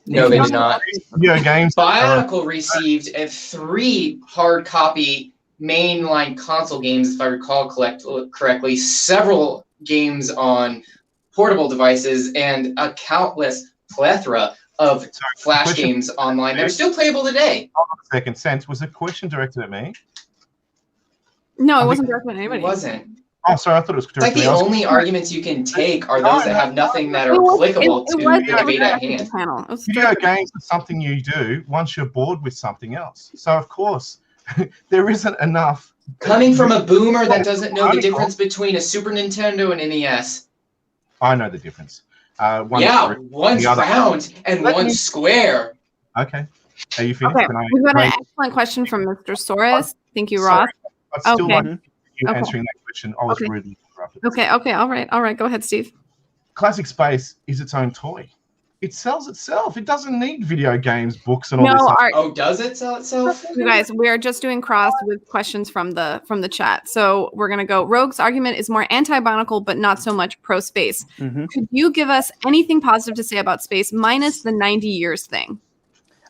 No, they did not. Video games. Bionicle received 3 hard copy mainline console games, if I recall correctly, several games on portable devices, and a countless plethora of Flash games online that are still playable today. Hold on a second. Sense, was the question directed at me? No, it wasn't directed at anybody. It wasn't. Oh, sorry, I thought it was It's like directed the at me. only arguments you can take are those that have nothing that are applicable to the debate at hand. Video games are something you do once you're bored with something else. So, of course, there isn't enough. Coming from a boomer that doesn't know the difference between a Super Nintendo and an NES. I know the difference. One's round and one's square. Okay. Are you finished? Okay. We've got an excellent question from Mr. Soros. Thank you, Ross. I'd still like you answering that question. I was rudely interrupted. Okay. All right. Go ahead, Steve. Classic Space is its own toy. It sells itself. It doesn't need video games, books, and all this stuff. Oh, does it sell itself? You guys, we are just doing cross with questions from the chat. So we're gonna go. Rogue's argument is more anti-Bionicle, but not so much pro-space. Could you give us anything positive to say about space, minus the 90 years thing?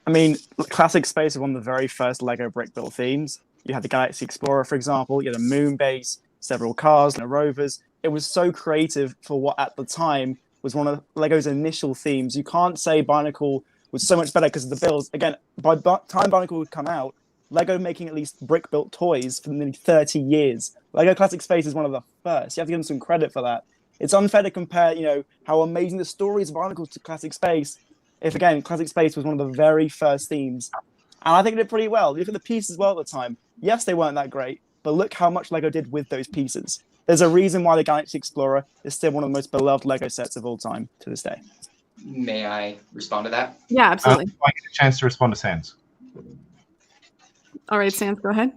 I mean, Classic Space is one of the very first Lego brick built themes. You had the Galaxy Explorer, for example. You had a moon base, several cars, and rovers. It was so creative for what at the time was one of Lego's initial themes. You can't say Bionicle was so much better because of the builds. Again, by the time Bionicle would come out, Lego making at least brick-built toys for nearly 30 years. Lego Classic Space is one of the first. You have to give them some credit for that. It's unfair to compare, how amazing the stories of Bionicle to Classic Space. If, again, Classic Space was one of the very first themes. And I think it did pretty well. Look at the pieces as well at the time. Yes, they weren't that great, but look how much Lego did with those pieces. There's a reason why the Galaxy Explorer is still one of the most beloved Lego sets of all time to this day. May I respond to that? Yeah, absolutely. I get a chance to respond to Sans. All right, Sans, go ahead.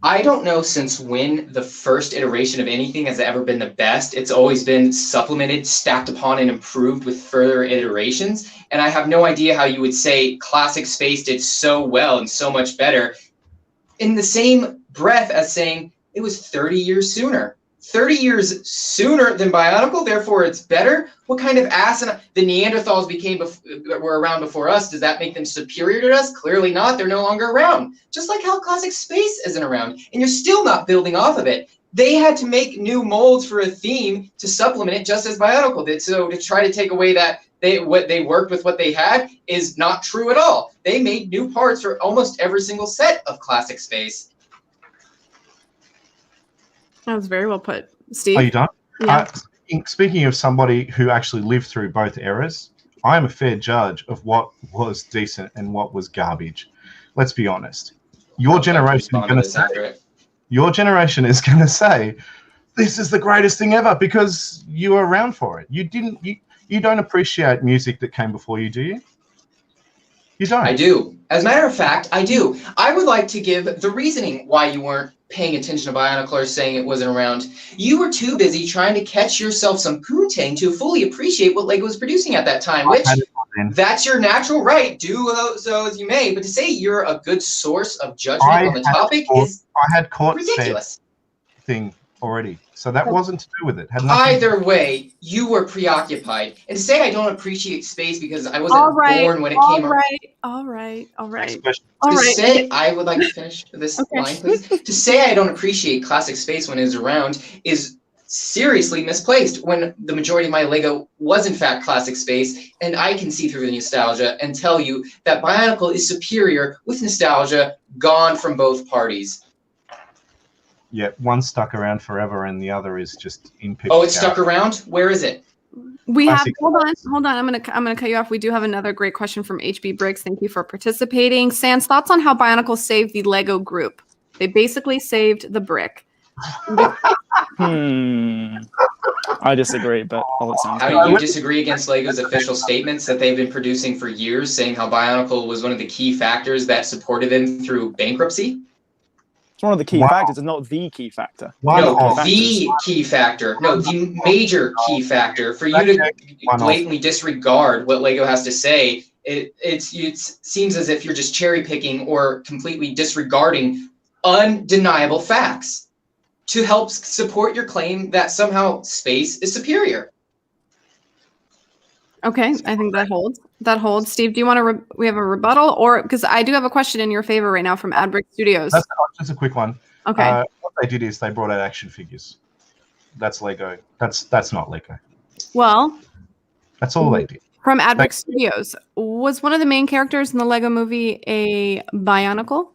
I don't know since when the first iteration of anything has ever been the best. It's always been supplemented, stacked upon, and improved with further iterations. And I have no idea how you would say Classic Space did so well and so much better in the same breath as saying it was 30 years sooner. 30 years sooner than Bionicle, therefore it's better? What kind of asinine? The Neanderthals were around before us. Does that make them superior to us? Clearly not. They're no longer around. Just like how Classic Space isn't around. And you're still not building off of it. They had to make new molds for a theme to supplement it, just as Bionicle did. So to try to take away that they worked with what they had is not true at all. They made new parts for almost every single set of Classic Space. That was very well put. Steve? Are you done? Yeah. Speaking of somebody who actually lived through both eras, I am a fair judge of what was decent and what was garbage. Let's be honest. Your generation is going to say, this is the greatest thing ever because you were around for it. You don't appreciate music that came before you, do you? You don't. I do. As a matter of fact, I do. I would like to give the reasoning why you weren't paying attention to Bionicle or saying it wasn't around. You were too busy trying to catch yourself some poontang to fully appreciate what Lego was producing at that time, which that's your natural right. Do so as you may. But to say you're a good source of judgment on the topic is ridiculous. Thing already. So that wasn't to do with it. Either way, you were preoccupied. And to say I don't appreciate space because I wasn't born when it came around. All right. To say, I would like to finish this line, please. To say I don't appreciate Classic Space when it was around is seriously misplaced when the majority of my Lego was in fact Classic Space, and I can see through the nostalgia and tell you that Bionicle is superior with nostalgia gone from both parties. Yeah, one's stuck around forever and the other is just in picture. Oh, it's stuck around? Where is it? We have hold on. I'm gonna cut you off. We do have another great question from HBRicks. Thank you for participating. Sans, thoughts on how Bionicle saved the Lego group? They basically saved the brick. I disagree, but all it sounds How do you disagree against Lego's official statements that they've been producing for years, saying how Bionicle was one of the key factors that supported them through bankruptcy? It's one of the key factors, and not the key factor. No, the key factor. No, the major key factor. For you to blatantly disregard what Lego has to say, it seems as if you're just cherry picking or completely disregarding undeniable facts to help support your claim that somehow space is superior. Okay, I think that holds. That holds. Steve, do you want to? We have a rebuttal, or because I do have a question in your favor right now from Adbrick Studios. That's just a quick one. Okay. What they did is they brought out action figures. That's Lego. That's not Lego. Well, that's all they did. From Adbrick Studios, was one of the main characters in the Lego movie a Bionicle?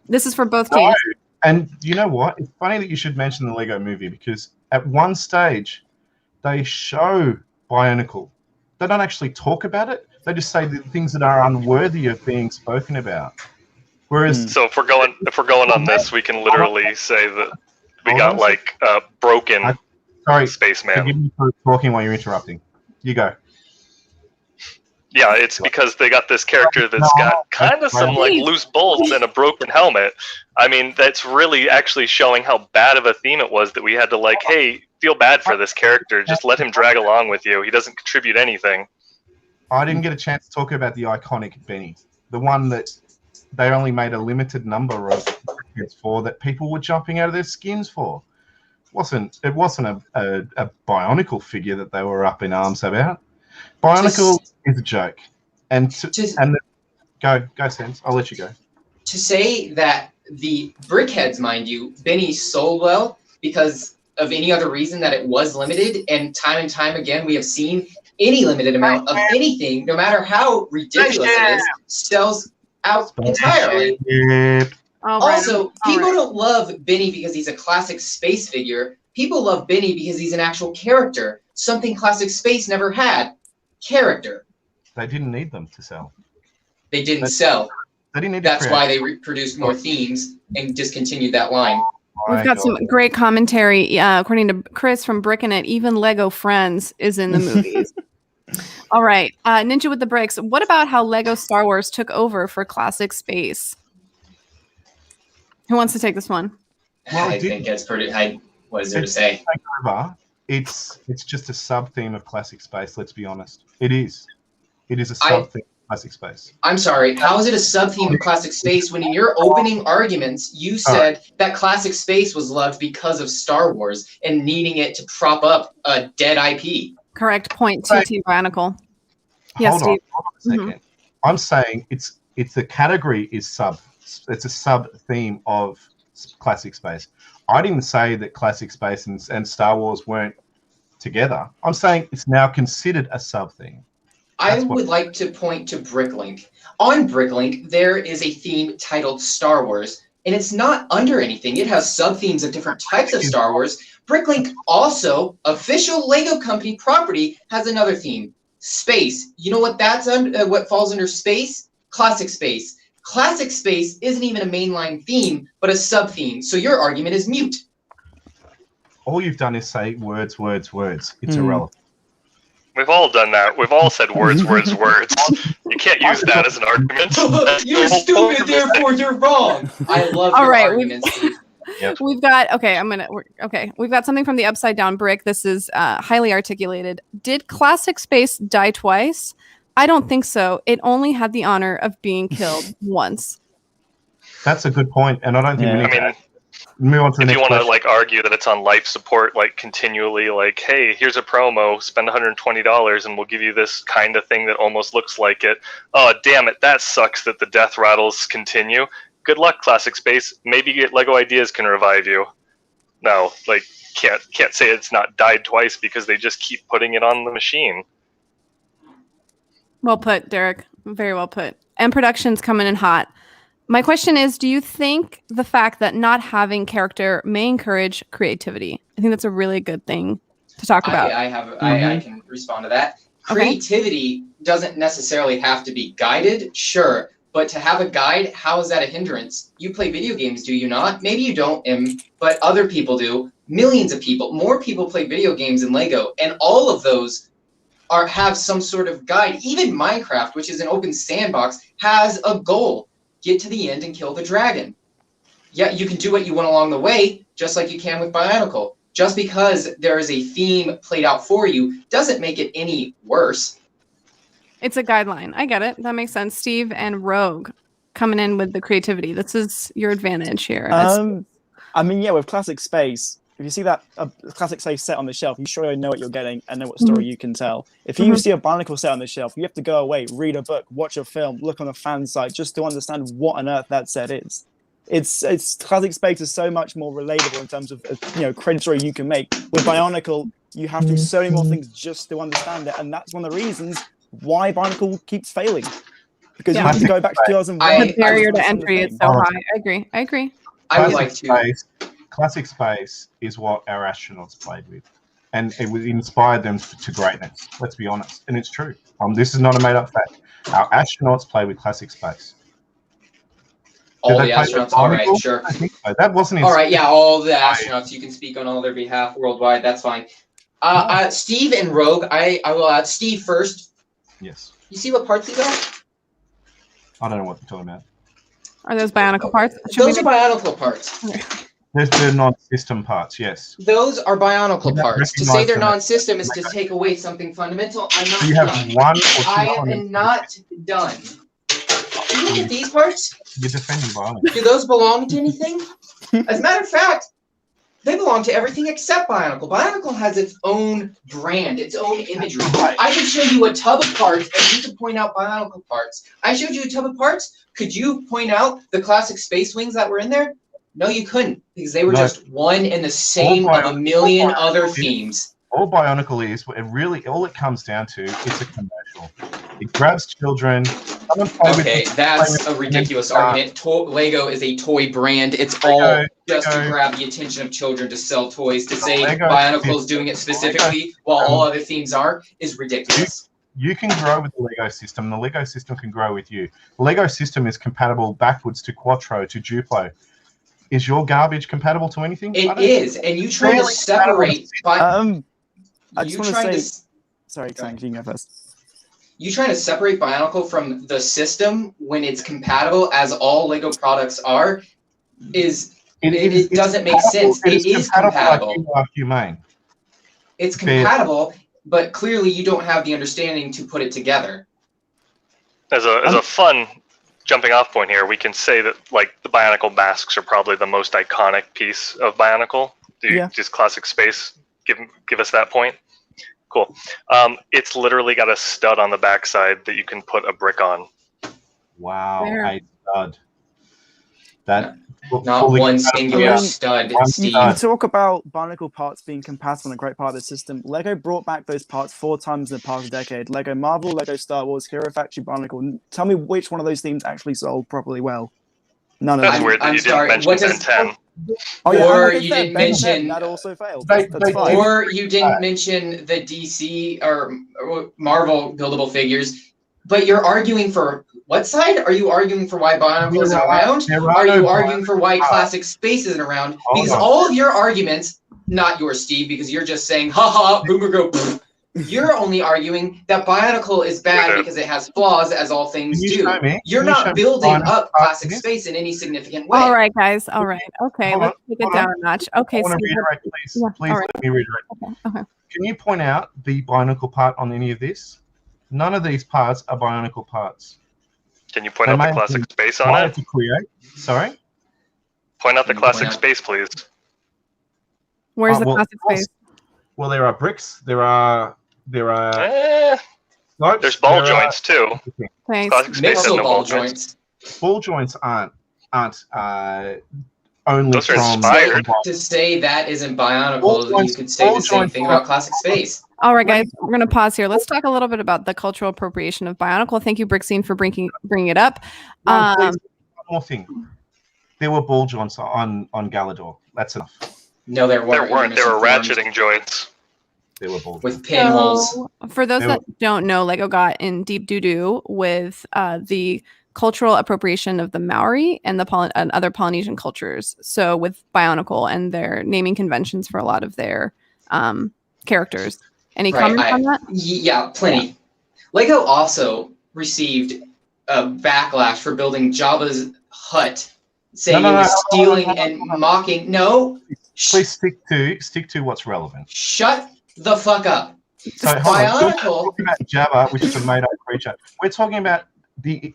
This is for both teams. No. And you know what? It's funny that you should mention the Lego movie, because at one stage they show Bionicle. They don't actually talk about it. They just say the things that are unworthy of being spoken about. Whereas, so if we're going on this, we can literally say that we got like a broken spaceman. Forgive me for talking while you're interrupting. You go. Yeah, it's because they got this character that's got kind of some like loose bolts and a broken helmet. I mean, that's really actually showing how bad of a theme it was that we had to like, hey, feel bad for this character. Just let him drag along with you. He doesn't contribute anything. I didn't get a chance to talk about the iconic Benny, the one that they only made a limited number of tickets for, that people were jumping out of their skins for. It wasn't a Bionicle figure that they were up in arms about. Bionicle is a joke. Go, Sense. I'll let you go. To say that the Brickheads, mind you, Benny sold well because of any other reason that it was limited, and time again we have seen any limited amount of anything, no matter how ridiculous it is, sells out entirely. Also, people don't love Benny because he's a classic space figure. People love Benny because he's an actual character, something Classic Space never had. Character. They didn't need them to sell. They didn't sell. They didn't need That's why they produced more themes and discontinued that line. We've got some great commentary. According to Chris from Brickin' It, even Lego Friends is in the movies. All right. Ninja with the Bricks. What about how Lego Star Wars took over for Classic Space? Who wants to take this one? Well, I think it's pretty... what is there to say? It's just a sub-theme of Classic Space, let's be honest. It is. It is a sub-theme of Classic Space. I'm sorry. How is it a sub-theme of Classic Space when in your opening arguments you said that Classic Space was loved because of Star Wars and needing it to prop up a dead IP? Correct point to Team Bionicle. Yes, Steve. Hold on a second. I'm saying it's the category is sub. It's a sub-theme of Classic Space. I didn't say that Classic Space and Star Wars weren't together. I'm saying it's now considered a sub-theme. I would like to point to Bricklink. On Bricklink, there is a theme titled Star Wars, and it's not under anything. It has sub-themes of different types of Star Wars. Bricklink also, official Lego company property, has another theme, Space. You know what that's what falls under Space? Classic Space. Classic Space isn't even a mainline theme, but a sub-theme, so your argument is mute. All you've done is say words. It's irrelevant. We've all done that. We've all said words. You can't use that as an argument. You're stupid, therefore you're wrong. I love your arguments, Steve. Yep. We've got We've got something from the Upside Down Brick. This is highly articulated. Did Classic Space die twice? I don't think so. It only had the honor of being killed once. That's a good point, and I don't think we need to move on to the next question. If you want to like argue that it's on life support, like continually, like, hey, here's a promo, spend $120, and we'll give you this kind of thing that almost looks like it. Oh, damn it, that sucks that the death rattles continue. Good luck, Classic Space. Maybe Lego Ideas can revive you. No, like can't say it's not died twice because they just keep putting it on the machine. Well put, Derek. Very well put. And production's coming in hot. My question is, do you think the fact that not having character may encourage creativity? I think that's a really good thing to talk about. I can respond to that. Creativity doesn't necessarily have to be guided, sure, but to have a guide, how is that a hindrance? You play video games, do you not? Maybe you don't, but other people do. Millions of people, more people play video games than Lego, and all of those have some sort of guide. Even Minecraft, which is an open sandbox, has a goal. Get to the end and kill the dragon. yeah, you can do what you want along the way, just like you can with Bionicle. Just because there is a theme played out for you doesn't make it any worse. It's a guideline. I get it. That makes sense. Steve and Rogue coming in with the creativity. This is your advantage here. I mean, yeah, with Classic Space, if you see that Classic Space set on the shelf, you surely know what you're getting and know what story you can tell. If you see a Bionicle set on the shelf, you have to go away, read a book, watch a film, look on a fan site just to understand what on earth that set is. It's Classic Space is so much more relatable in terms of cringe story you can make. With Bionicle, you have to do so many more things just to understand it, and that's one of the reasons why Bionicle keeps failing. Because you have to go back to 2001. The barrier to entry is so high. I agree. I would like to. Classic Space is what our astronauts played with, and it inspired them to greatness. Let's be honest, and it's true. This is not a made-up fact. Our astronauts play with Classic Space. All the astronauts. All right, sure. I think so. That wasn't. All right, yeah, all the astronauts. You can speak on all their behalf worldwide. That's fine. Steve and Rogue. I will. Steve first. Yes. You see what parts he got? I don't know what you're talking about. Are those Bionicle parts? Those are Bionicle parts. They're non-system parts, yes. Those are Bionicle parts. To say they're non-system is to take away something fundamental. I'm not you done. Have one or two I am not done. You look at these parts. You're defending Bionicle. Do those belong to anything? As a matter of fact, they belong to everything except Bionicle. Bionicle has its own brand, its own imagery. I can show you a tub of parts, and you can point out Bionicle parts. I showed you a tub of parts. Could you point out the Classic Space wings that were in there? No, you couldn't, because they were just one and the same of a million other themes. All Bionicle is, all it comes down to, it's a commercial. It grabs children. Okay, that's a ridiculous argument. Lego is a toy brand. It's all just to grab the attention of children to sell toys. To say Bionicle is doing it specifically while all other themes are is ridiculous. You can grow with the Lego system. The Lego system can grow with you. The Lego system is compatible backwards to Quattro, to Duplo. Is your garbage compatible to anything? It is, and you try to separate. I just want to say, sorry, Tank, you can go first. You trying to separate Bionicle from the system when it's compatible, as all Lego products are, it doesn't make sense. It is compatible. Like you are humane. It's compatible, but clearly you don't have the understanding to put it together. As a fun jumping off point here, we can say that like the Bionicle masks are probably the most iconic piece of Bionicle. Does Classic Space give us that point? Cool. It's literally got a stud on the backside that you can put a brick on. Wow, a stud. That not one singular stud, Steve. You talk about Bionicle parts being compatible and a great part of the system. Lego brought back those parts 4 times in the past decade. Lego Marvel, Lego Star Wars, Hero Factory, Bionicle. Tell me which one of those themes actually sold properly well. None of them. That's weird that you didn't mention Ben 10. Oh, yeah, or you didn't mention that also failed. That's fine. Or you didn't mention the DC or Marvel buildable figures. But you're arguing for what side? Are you arguing for why Bionicle isn't around? Are you arguing for why Classic Space isn't around? Because all of your arguments, not yours, Steve, because you're just saying, haha, boomer go. You're only arguing that Bionicle is bad because it has flaws, as all things do. You're not building up Classic Space in any significant way. All right, guys. All right. Okay, let's take it down a notch. Okay, I want to reiterate, please. Please let me reiterate. Okay. Can you point out the Bionicle part on any of this? None of these parts are Bionicle parts. Can you point out the Classic Space on it? To create. Sorry? Point out the Classic Space, please. Where's the Classic Space? Well, there are bricks. There are. There's ball joints too. Classic Space has no ball joints. Ball joints aren't only those are from inspired. To say that isn't Bionicle, you could say the same thing about Classic Space. All right, guys, we're going to pause here. Let's talk a little bit about the cultural appropriation of Bionicle. Thank you, Brixine, for bringing it up. One more thing. There were ball joints on Galador. That's enough. No, there weren't. There were ratcheting joints. They were ball with pinholes. So, for those that don't know, Lego got in deep doo-doo with the cultural appropriation of the Maori and and other Polynesian cultures. So with Bionicle and their naming conventions for a lot of their characters. Any comments on that? Yeah, plenty. Yeah. Lego also received a backlash for building Jabba's hut saying it was stealing and mocking. No. Please stick to what's relevant. Shut the fuck up. So Bionicle. We're talking about Jabba, which is a made-up creature. We're talking about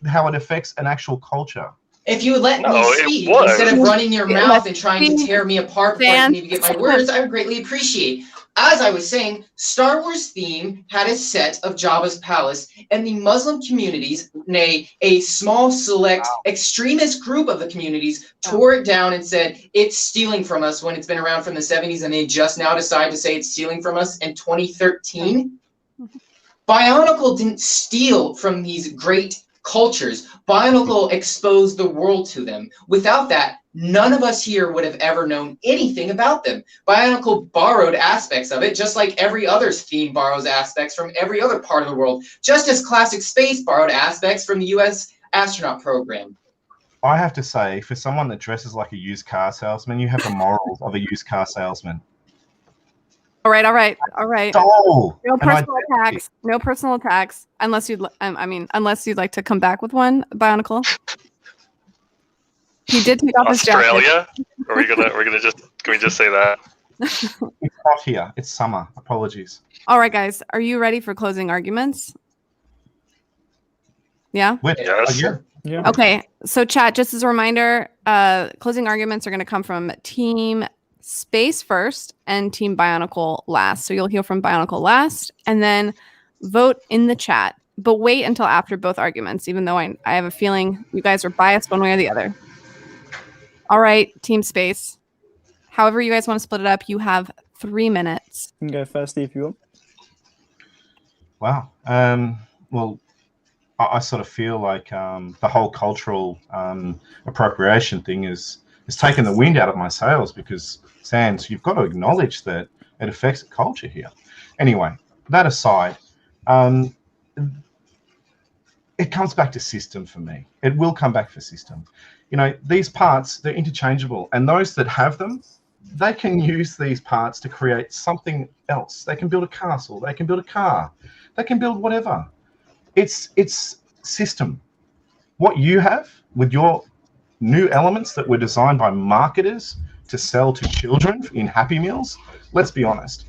how it affects an actual culture. If you would let me speak instead of running your mouth and trying to tear me apart before I can even get my words, I would greatly appreciate. As I was saying, Star Wars theme had a set of Jabba's palace, and the Muslim communities, nay, a small select extremist group of the communities, tore it down and said it's stealing from us when it's been around from the 70s, and they just now decide to say it's stealing from us in 2013. Bionicle didn't steal from these great cultures. Bionicle exposed the world to them. Without that, none of us here would have ever known anything about them. Bionicle borrowed aspects of it, just like every other theme borrows aspects from every other part of the world, just as Classic Space borrowed aspects from the U.S. astronaut program. I have to say, for someone that dresses like a used car salesman, you have the morals of a used car salesman. All right. Stole. No personal attacks. No personal attacks, unless you'd like to come back with one, Bionicle. He did take off his jacket. Australia? Can we just say that? It's hot here. It's summer. Apologies. All right, guys. Are you ready for closing arguments? Yeah? Yes. Yeah. Okay. So chat, just as a reminder, closing arguments are going to come from Team Space first and Team Bionicle last. So you'll hear from Bionicle last and then vote in the chat. But wait until after both arguments, even though I have a feeling you guys are biased one way or the other. All right, Team Space. However you guys want to split it up, you have 3 minutes. You can go first, Steve, if you want. Wow. Well, I sort of feel like the whole cultural appropriation thing is taking the wind out of my sails because, Sans, you've got to acknowledge that it affects the culture here. Anyway, that aside, it comes back to system for me. It will come back for system. You know, these parts, they're interchangeable, and those that have them, they can use these parts to create something else. They can build a castle, they can build a car, they can build whatever. It's system. What you have with your new elements that were designed by marketers to sell to children in Happy Meals, let's be honest.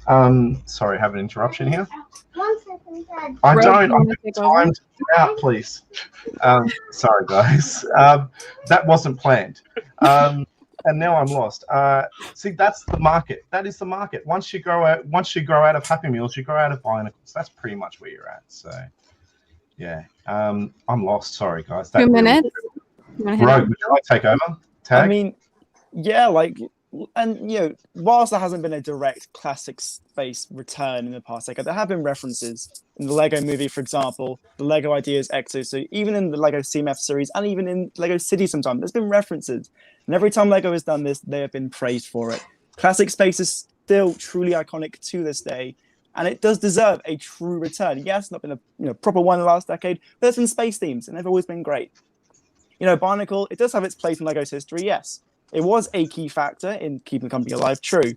Sorry, I have an interruption here. 1 second, Dad. I'm timed out, please. Sorry, guys. That wasn't planned. And now I'm lost. See, that's the market. That is the market. Once you grow out of Happy Meals, you grow out of Bionicles. That's pretty much where you're at. So, yeah. I'm lost. Sorry, guys. 2 minutes. Rogue, would you like to take over? Tag? I mean, yeah, like, and you know, whilst there hasn't been a direct Classic Space return in the past, like there have been references in the Lego Movie, for example, the Lego Ideas Exo. So even in the Lego CMF series and even in Lego City, sometimes there's been references, and every time Lego has done this, they have been praised for it. Classic Space is still truly iconic to this day, and it does deserve a true return. Yes, not been a proper one in the last decade, but there's been space themes, and they've always been great. You know, Bionicle, it does have its place in Lego's history, yes. It was a key factor in keeping the company alive, true.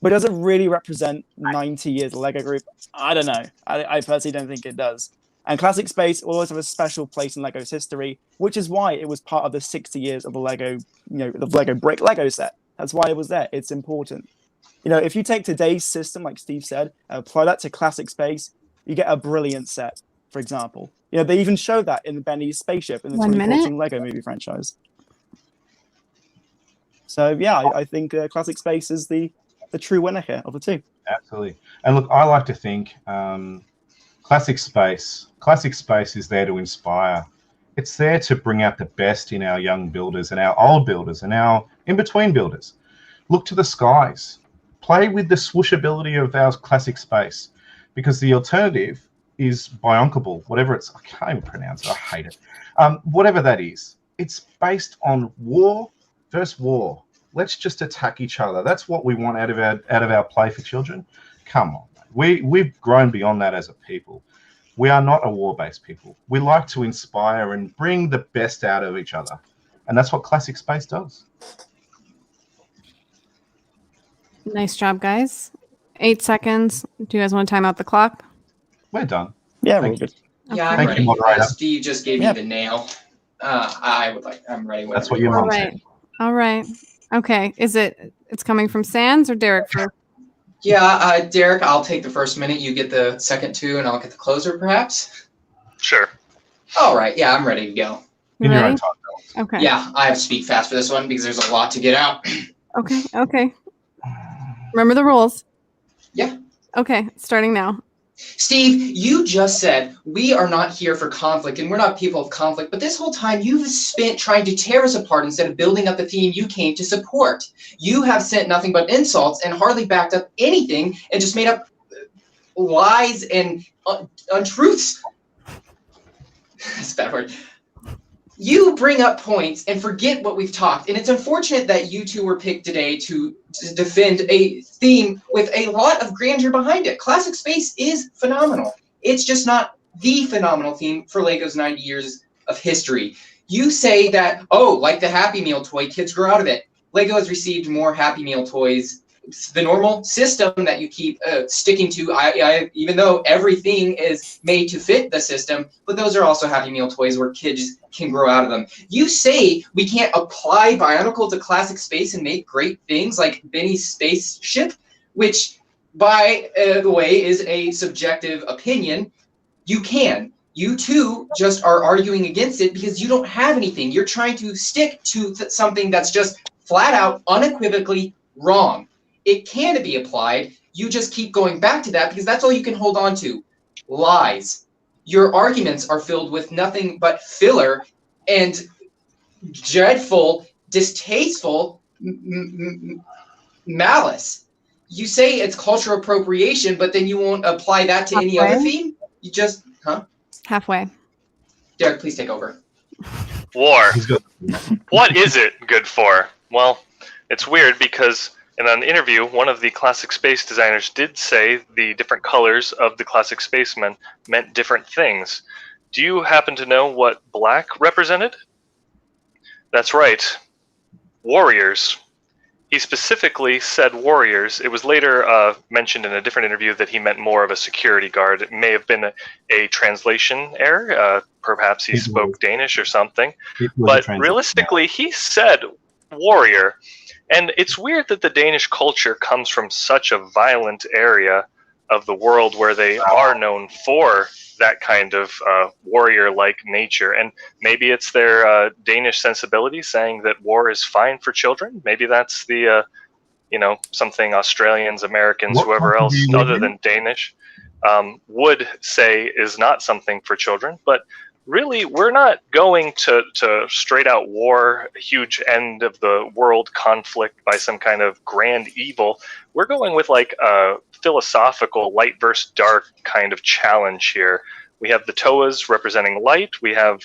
But does it really represent 90 years of Lego Group? I don't know. I personally don't think it does. And Classic Space will always have a special place in Lego's history, which is why it was part of the 60 years of the Lego, the Lego brick Lego set. That's why it was there. It's important. You know, if you take today's system, like Steve said, and apply that to Classic Space, you get a brilliant set, for example. You know, they even show that in Benny's spaceship in the 2014 Lego Movie franchise. So yeah, I think Classic Space is the true winner here of the two. Absolutely. And look, I like to think Classic Space is there to inspire. It's there to bring out the best in our young builders and our old builders and our in-between builders. Look to the skies. Play with the swooshability of our Classic Space, because the alternative is Bionicle, whatever it's, I can't even pronounce it, I hate it. Whatever that is, it's based on war versus war. Let's just attack each other. That's what we want out of our play for children. Come on, we've grown beyond that as a people. We are not a war-based people. We like to inspire and bring the best out of each other, and that's what Classic Space does. Nice job, guys. 8 seconds. Do you guys want to time out the clock? We're done. Yeah, we're good. Yeah, I'm ready. Steve just gave me the nail. I'm ready. That's what your mom said. All right. Okay. It's coming from Sans or Derek first? Yeah, Derek, I'll take the first minute. You get the second two, and I'll get the closer, perhaps? Sure. All right. Yeah, I'm ready to go. You ready? Okay. Yeah, I have to speak fast for this one because there's a lot to get out. Okay. Remember the rules. Yeah. Okay, starting now. Steve, you just said we are not here for conflict and we're not people of conflict, but this whole time you've spent trying to tear us apart instead of building up the theme you came to support. You have sent nothing but insults and hardly backed up anything and just made up lies and untruths. That's a bad word. You bring up points and forget what we've talked, and it's unfortunate that you two were picked today to defend a theme with a lot of grandeur behind it. Classic Space is phenomenal. It's just not the phenomenal theme for LEGO's 90 years of history. You say that, oh, like the Happy Meal toy, kids grow out of it. LEGO has received more Happy Meal toys. The normal system that you keep sticking to, even though everything is made to fit the system, but those are also Happy Meal toys where kids can grow out of them. You say we can't apply Bionicle to Classic Space and make great things like Benny's spaceship, which, by the way, is a subjective opinion. You can. You two just are arguing against it because you don't have anything. You're trying to stick to something that's just flat out, unequivocally wrong. It can be applied. You just keep going back to that because that's all you can hold on to. Lies. Your arguments are filled with nothing but filler and dreadful, distasteful malice. You say it's cultural appropriation, but then you won't apply that to any other theme? You just, Halfway. Derek, please take over. War. What is it good for? Well, it's weird because in an interview, one of the Classic Space designers did say the different colors of the Classic Spacemen meant different things. Do you happen to know what black represented? That's right. Warriors. He specifically said warriors. It was later mentioned in a different interview that he meant more of a security guard. It may have been a translation error. Perhaps he spoke Danish or something. But realistically, he said warrior. And it's weird that the Danish culture comes from such a violent area of the world where they are known for that kind of warrior-like nature. And maybe it's their Danish sensibility saying that war is fine for children. Maybe that's the, something Australians, Americans, whoever else other than Danish would say is not something for children. But really, we're not going to straight out war, a huge end of the world conflict by some kind of grand evil. We're going with like a philosophical light versus dark kind of challenge here. We have the Toas representing light. We have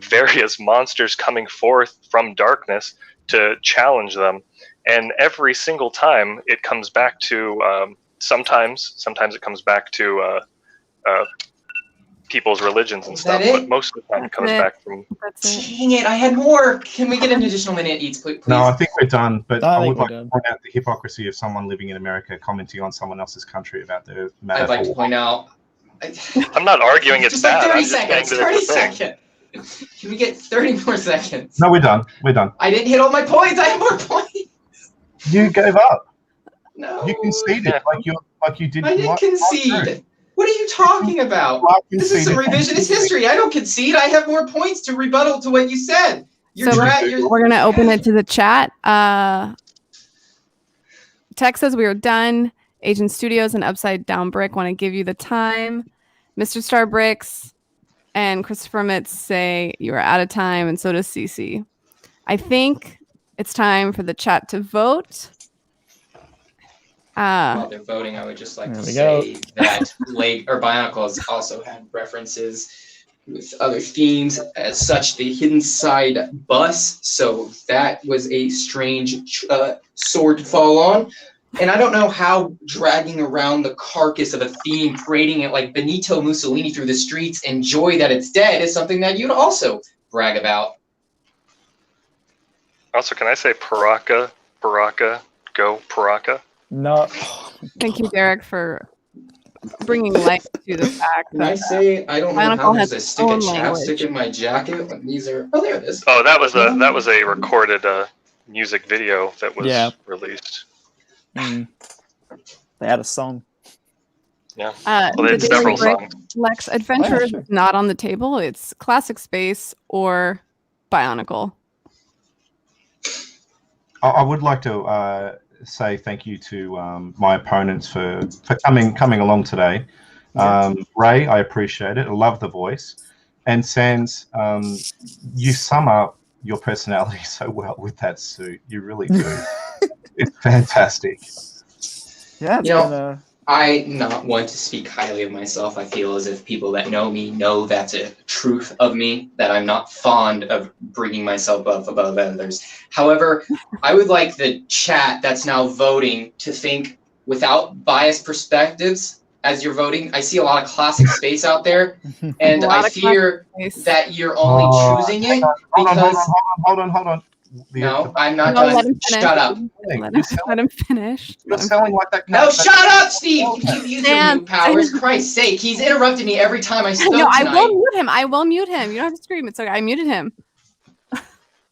various monsters coming forth from darkness to challenge them. And every single time it comes back to, sometimes it comes back to people's religions and stuff, but most of the time it comes back from... Dang it, I had more! Can we get an additional minute each, please? No, I think we're done, but I would like to point out the hypocrisy of someone living in America commenting on someone else's country about their matter. I'd like to point out... I'm not arguing it's bad. Like 30 seconds! Can we get 30 more seconds? No, we're done. I didn't hit all my points! I have more points! You gave up. No. You conceded like you did. I didn't concede. What are you talking about? This is some revisionist history. I don't concede. I have more points to rebuttal to what you said. We're going to open it to the chat. Tech says we are done. Agent Studios and Upside Down Brick want to give you the time. Mr. SteveReynoldsTV and Christopher Mitz say you are out of time, and so does CC. I think it's time for the chat to vote. While they're voting, I would just like to say that Bionicle has also had references with other themes, as such the Hidden Side bus, so that was a strange sword to fall on. And I don't know how dragging around the carcass of a theme, parading it like Benito Mussolini through the streets, and joy that it's dead is something that you'd also brag about. Also, can I say Paraka, go Paraka? No. Thank you, Derek, for bringing light to the fact Can I that say I don't know Bionicle how has there's a its stick of own chapstick language. in my jacket when these are. Oh, there it is. Oh, that was a recorded music video that was released. Mm. They had a song. Yeah. Well, they the had several Daily songs. Lex Adventure is not on the table. It's Classic Space or Bionicle. I would like to say thank you to my opponents for coming along today. Ray, I appreciate it. I love the voice. And Sans, you sum up your personality so well with that suit. You really do. It's fantastic. Yeah, it's I not want to speak highly of myself. I feel as if people that know me know that's a truth of me, that I'm not fond of bringing myself up above others. However, I would like the chat that's now voting to think without biased perspectives as you're voting. I see a lot of Classic Space out there, and I fear that you're only choosing it because... Hold on. No, I'm not done. Let him finish. Shut up. Let him finish. You're selling like that. No, shut up, Steve! You keep using your mute powers. Christ's sake, he's interrupted me every time I spoke tonight. I will mute him. I will mute him. You don't have to scream. It's okay. I muted him.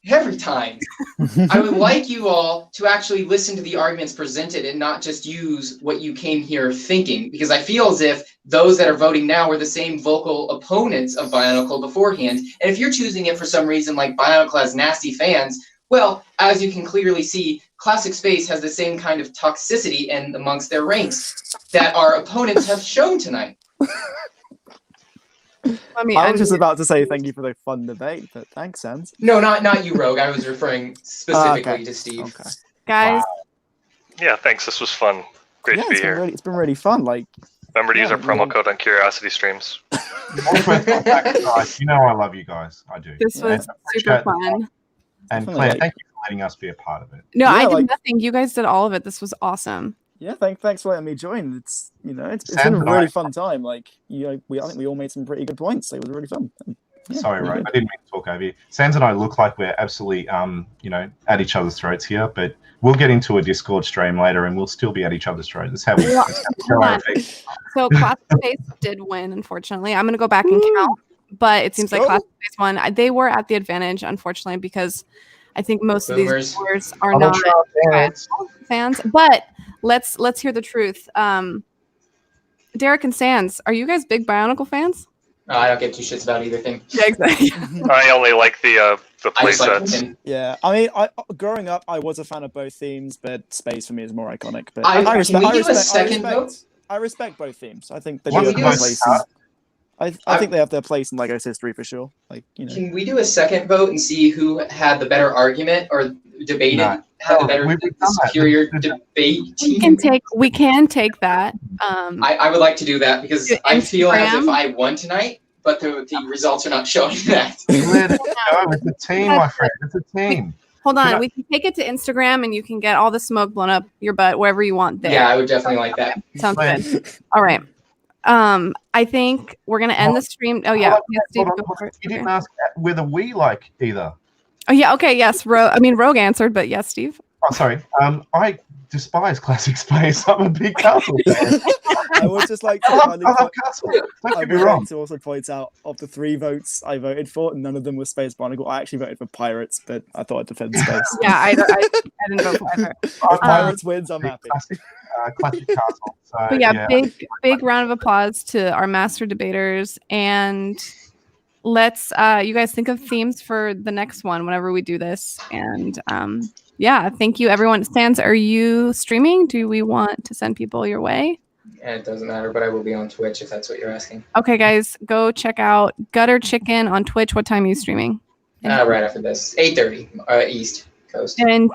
Every time. I would like you all to actually listen to the arguments presented and not just use what you came here thinking, because I feel as if those that are voting now were the same vocal opponents of Bionicle beforehand. And if you're choosing it for some reason like Bionicle has nasty fans, well, as you can clearly see, Classic Space has the same kind of toxicity in amongst their ranks that our opponents have shown tonight. I was just about to say thank you for the fun debate, but thanks, Sans. No, not you, Rogue. I was referring specifically to Steve. Okay. Guys. Wow. Yeah, thanks. This was fun. Great to be here. It's been really fun. Like, remember to use our promo code on Curiosity Streams. You know I love you guys. I do. This was super fun. And Claire, thank you for letting us be a part of it. No, I did nothing. You guys did all of it. This was awesome. Yeah, thanks for letting me join. It's been a really fun time. Like I think we all made some pretty good points. So it was really fun. Sorry, Ray, I didn't mean to talk over you. Sans and I look like we're absolutely at each other's throats here, but we'll get into a Discord stream later and we'll still be at each other's throats. That's how we So Classic Space did win, unfortunately. I'm gonna go back and count, but it seems like Classic Space won. They were at the advantage, unfortunately, because I think most of these viewers are not fans. But let's hear the truth. Derek and Sans, are you guys big Bionicle fans? I don't give two shits about either thing. Yeah, exactly. I only like the playsets. Yeah, I mean, growing up, I was a fan of both themes, but Space for me is more iconic. But I respect both themes. I think they do have their places. I think they have their place in Lego's history for sure. Can we do a second vote and see who had the better argument or debated had the better superior debate team? We can take that. I would like to do that because I feel as if I won tonight, but the results are not showing that. It's a team, my friend. It's a team. Hold on, we can take it to Instagram and you can get all the smoke blown up your butt wherever you want there. Yeah, I would definitely like that. Sounds good. All right. I think we're gonna end the stream. Oh yeah. You didn't ask whether we like either. Oh yeah. Okay. Yes. Rogue answered, but yes, Steve. Oh, sorry. I despise Classic Space. I'm a big Castle fan. I would just like to I love Castle. Don't get me wrong. To also point out, of the 3 votes I voted for, none of them were Space Bionicle. I actually voted for Pirates, but I thought I'd defend Space. Yeah, I didn't vote for either. If Pirates wins, I'm happy. Classic Castle. So, but yeah, big round of applause to our master debaters, and let's you guys think of themes for the next one whenever we do this. And yeah, thank you everyone. Sans, are you streaming? Do we want to send people your way? It doesn't matter, but I will be on Twitch if that's what you're asking. Okay, guys, go check out Gutter Chicken on Twitch. What time are you streaming? Right after this, 8:30 East Coast. And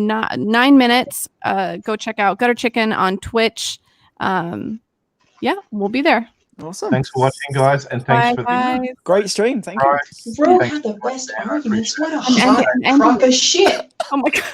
9 minutes. Go check out Gutter Chicken on Twitch. Yeah, we'll be there. Awesome. Thanks for watching, guys, and thanks for the great stream. Thank you. Bro had the best arguments. What a hot crock of shit. Oh my god.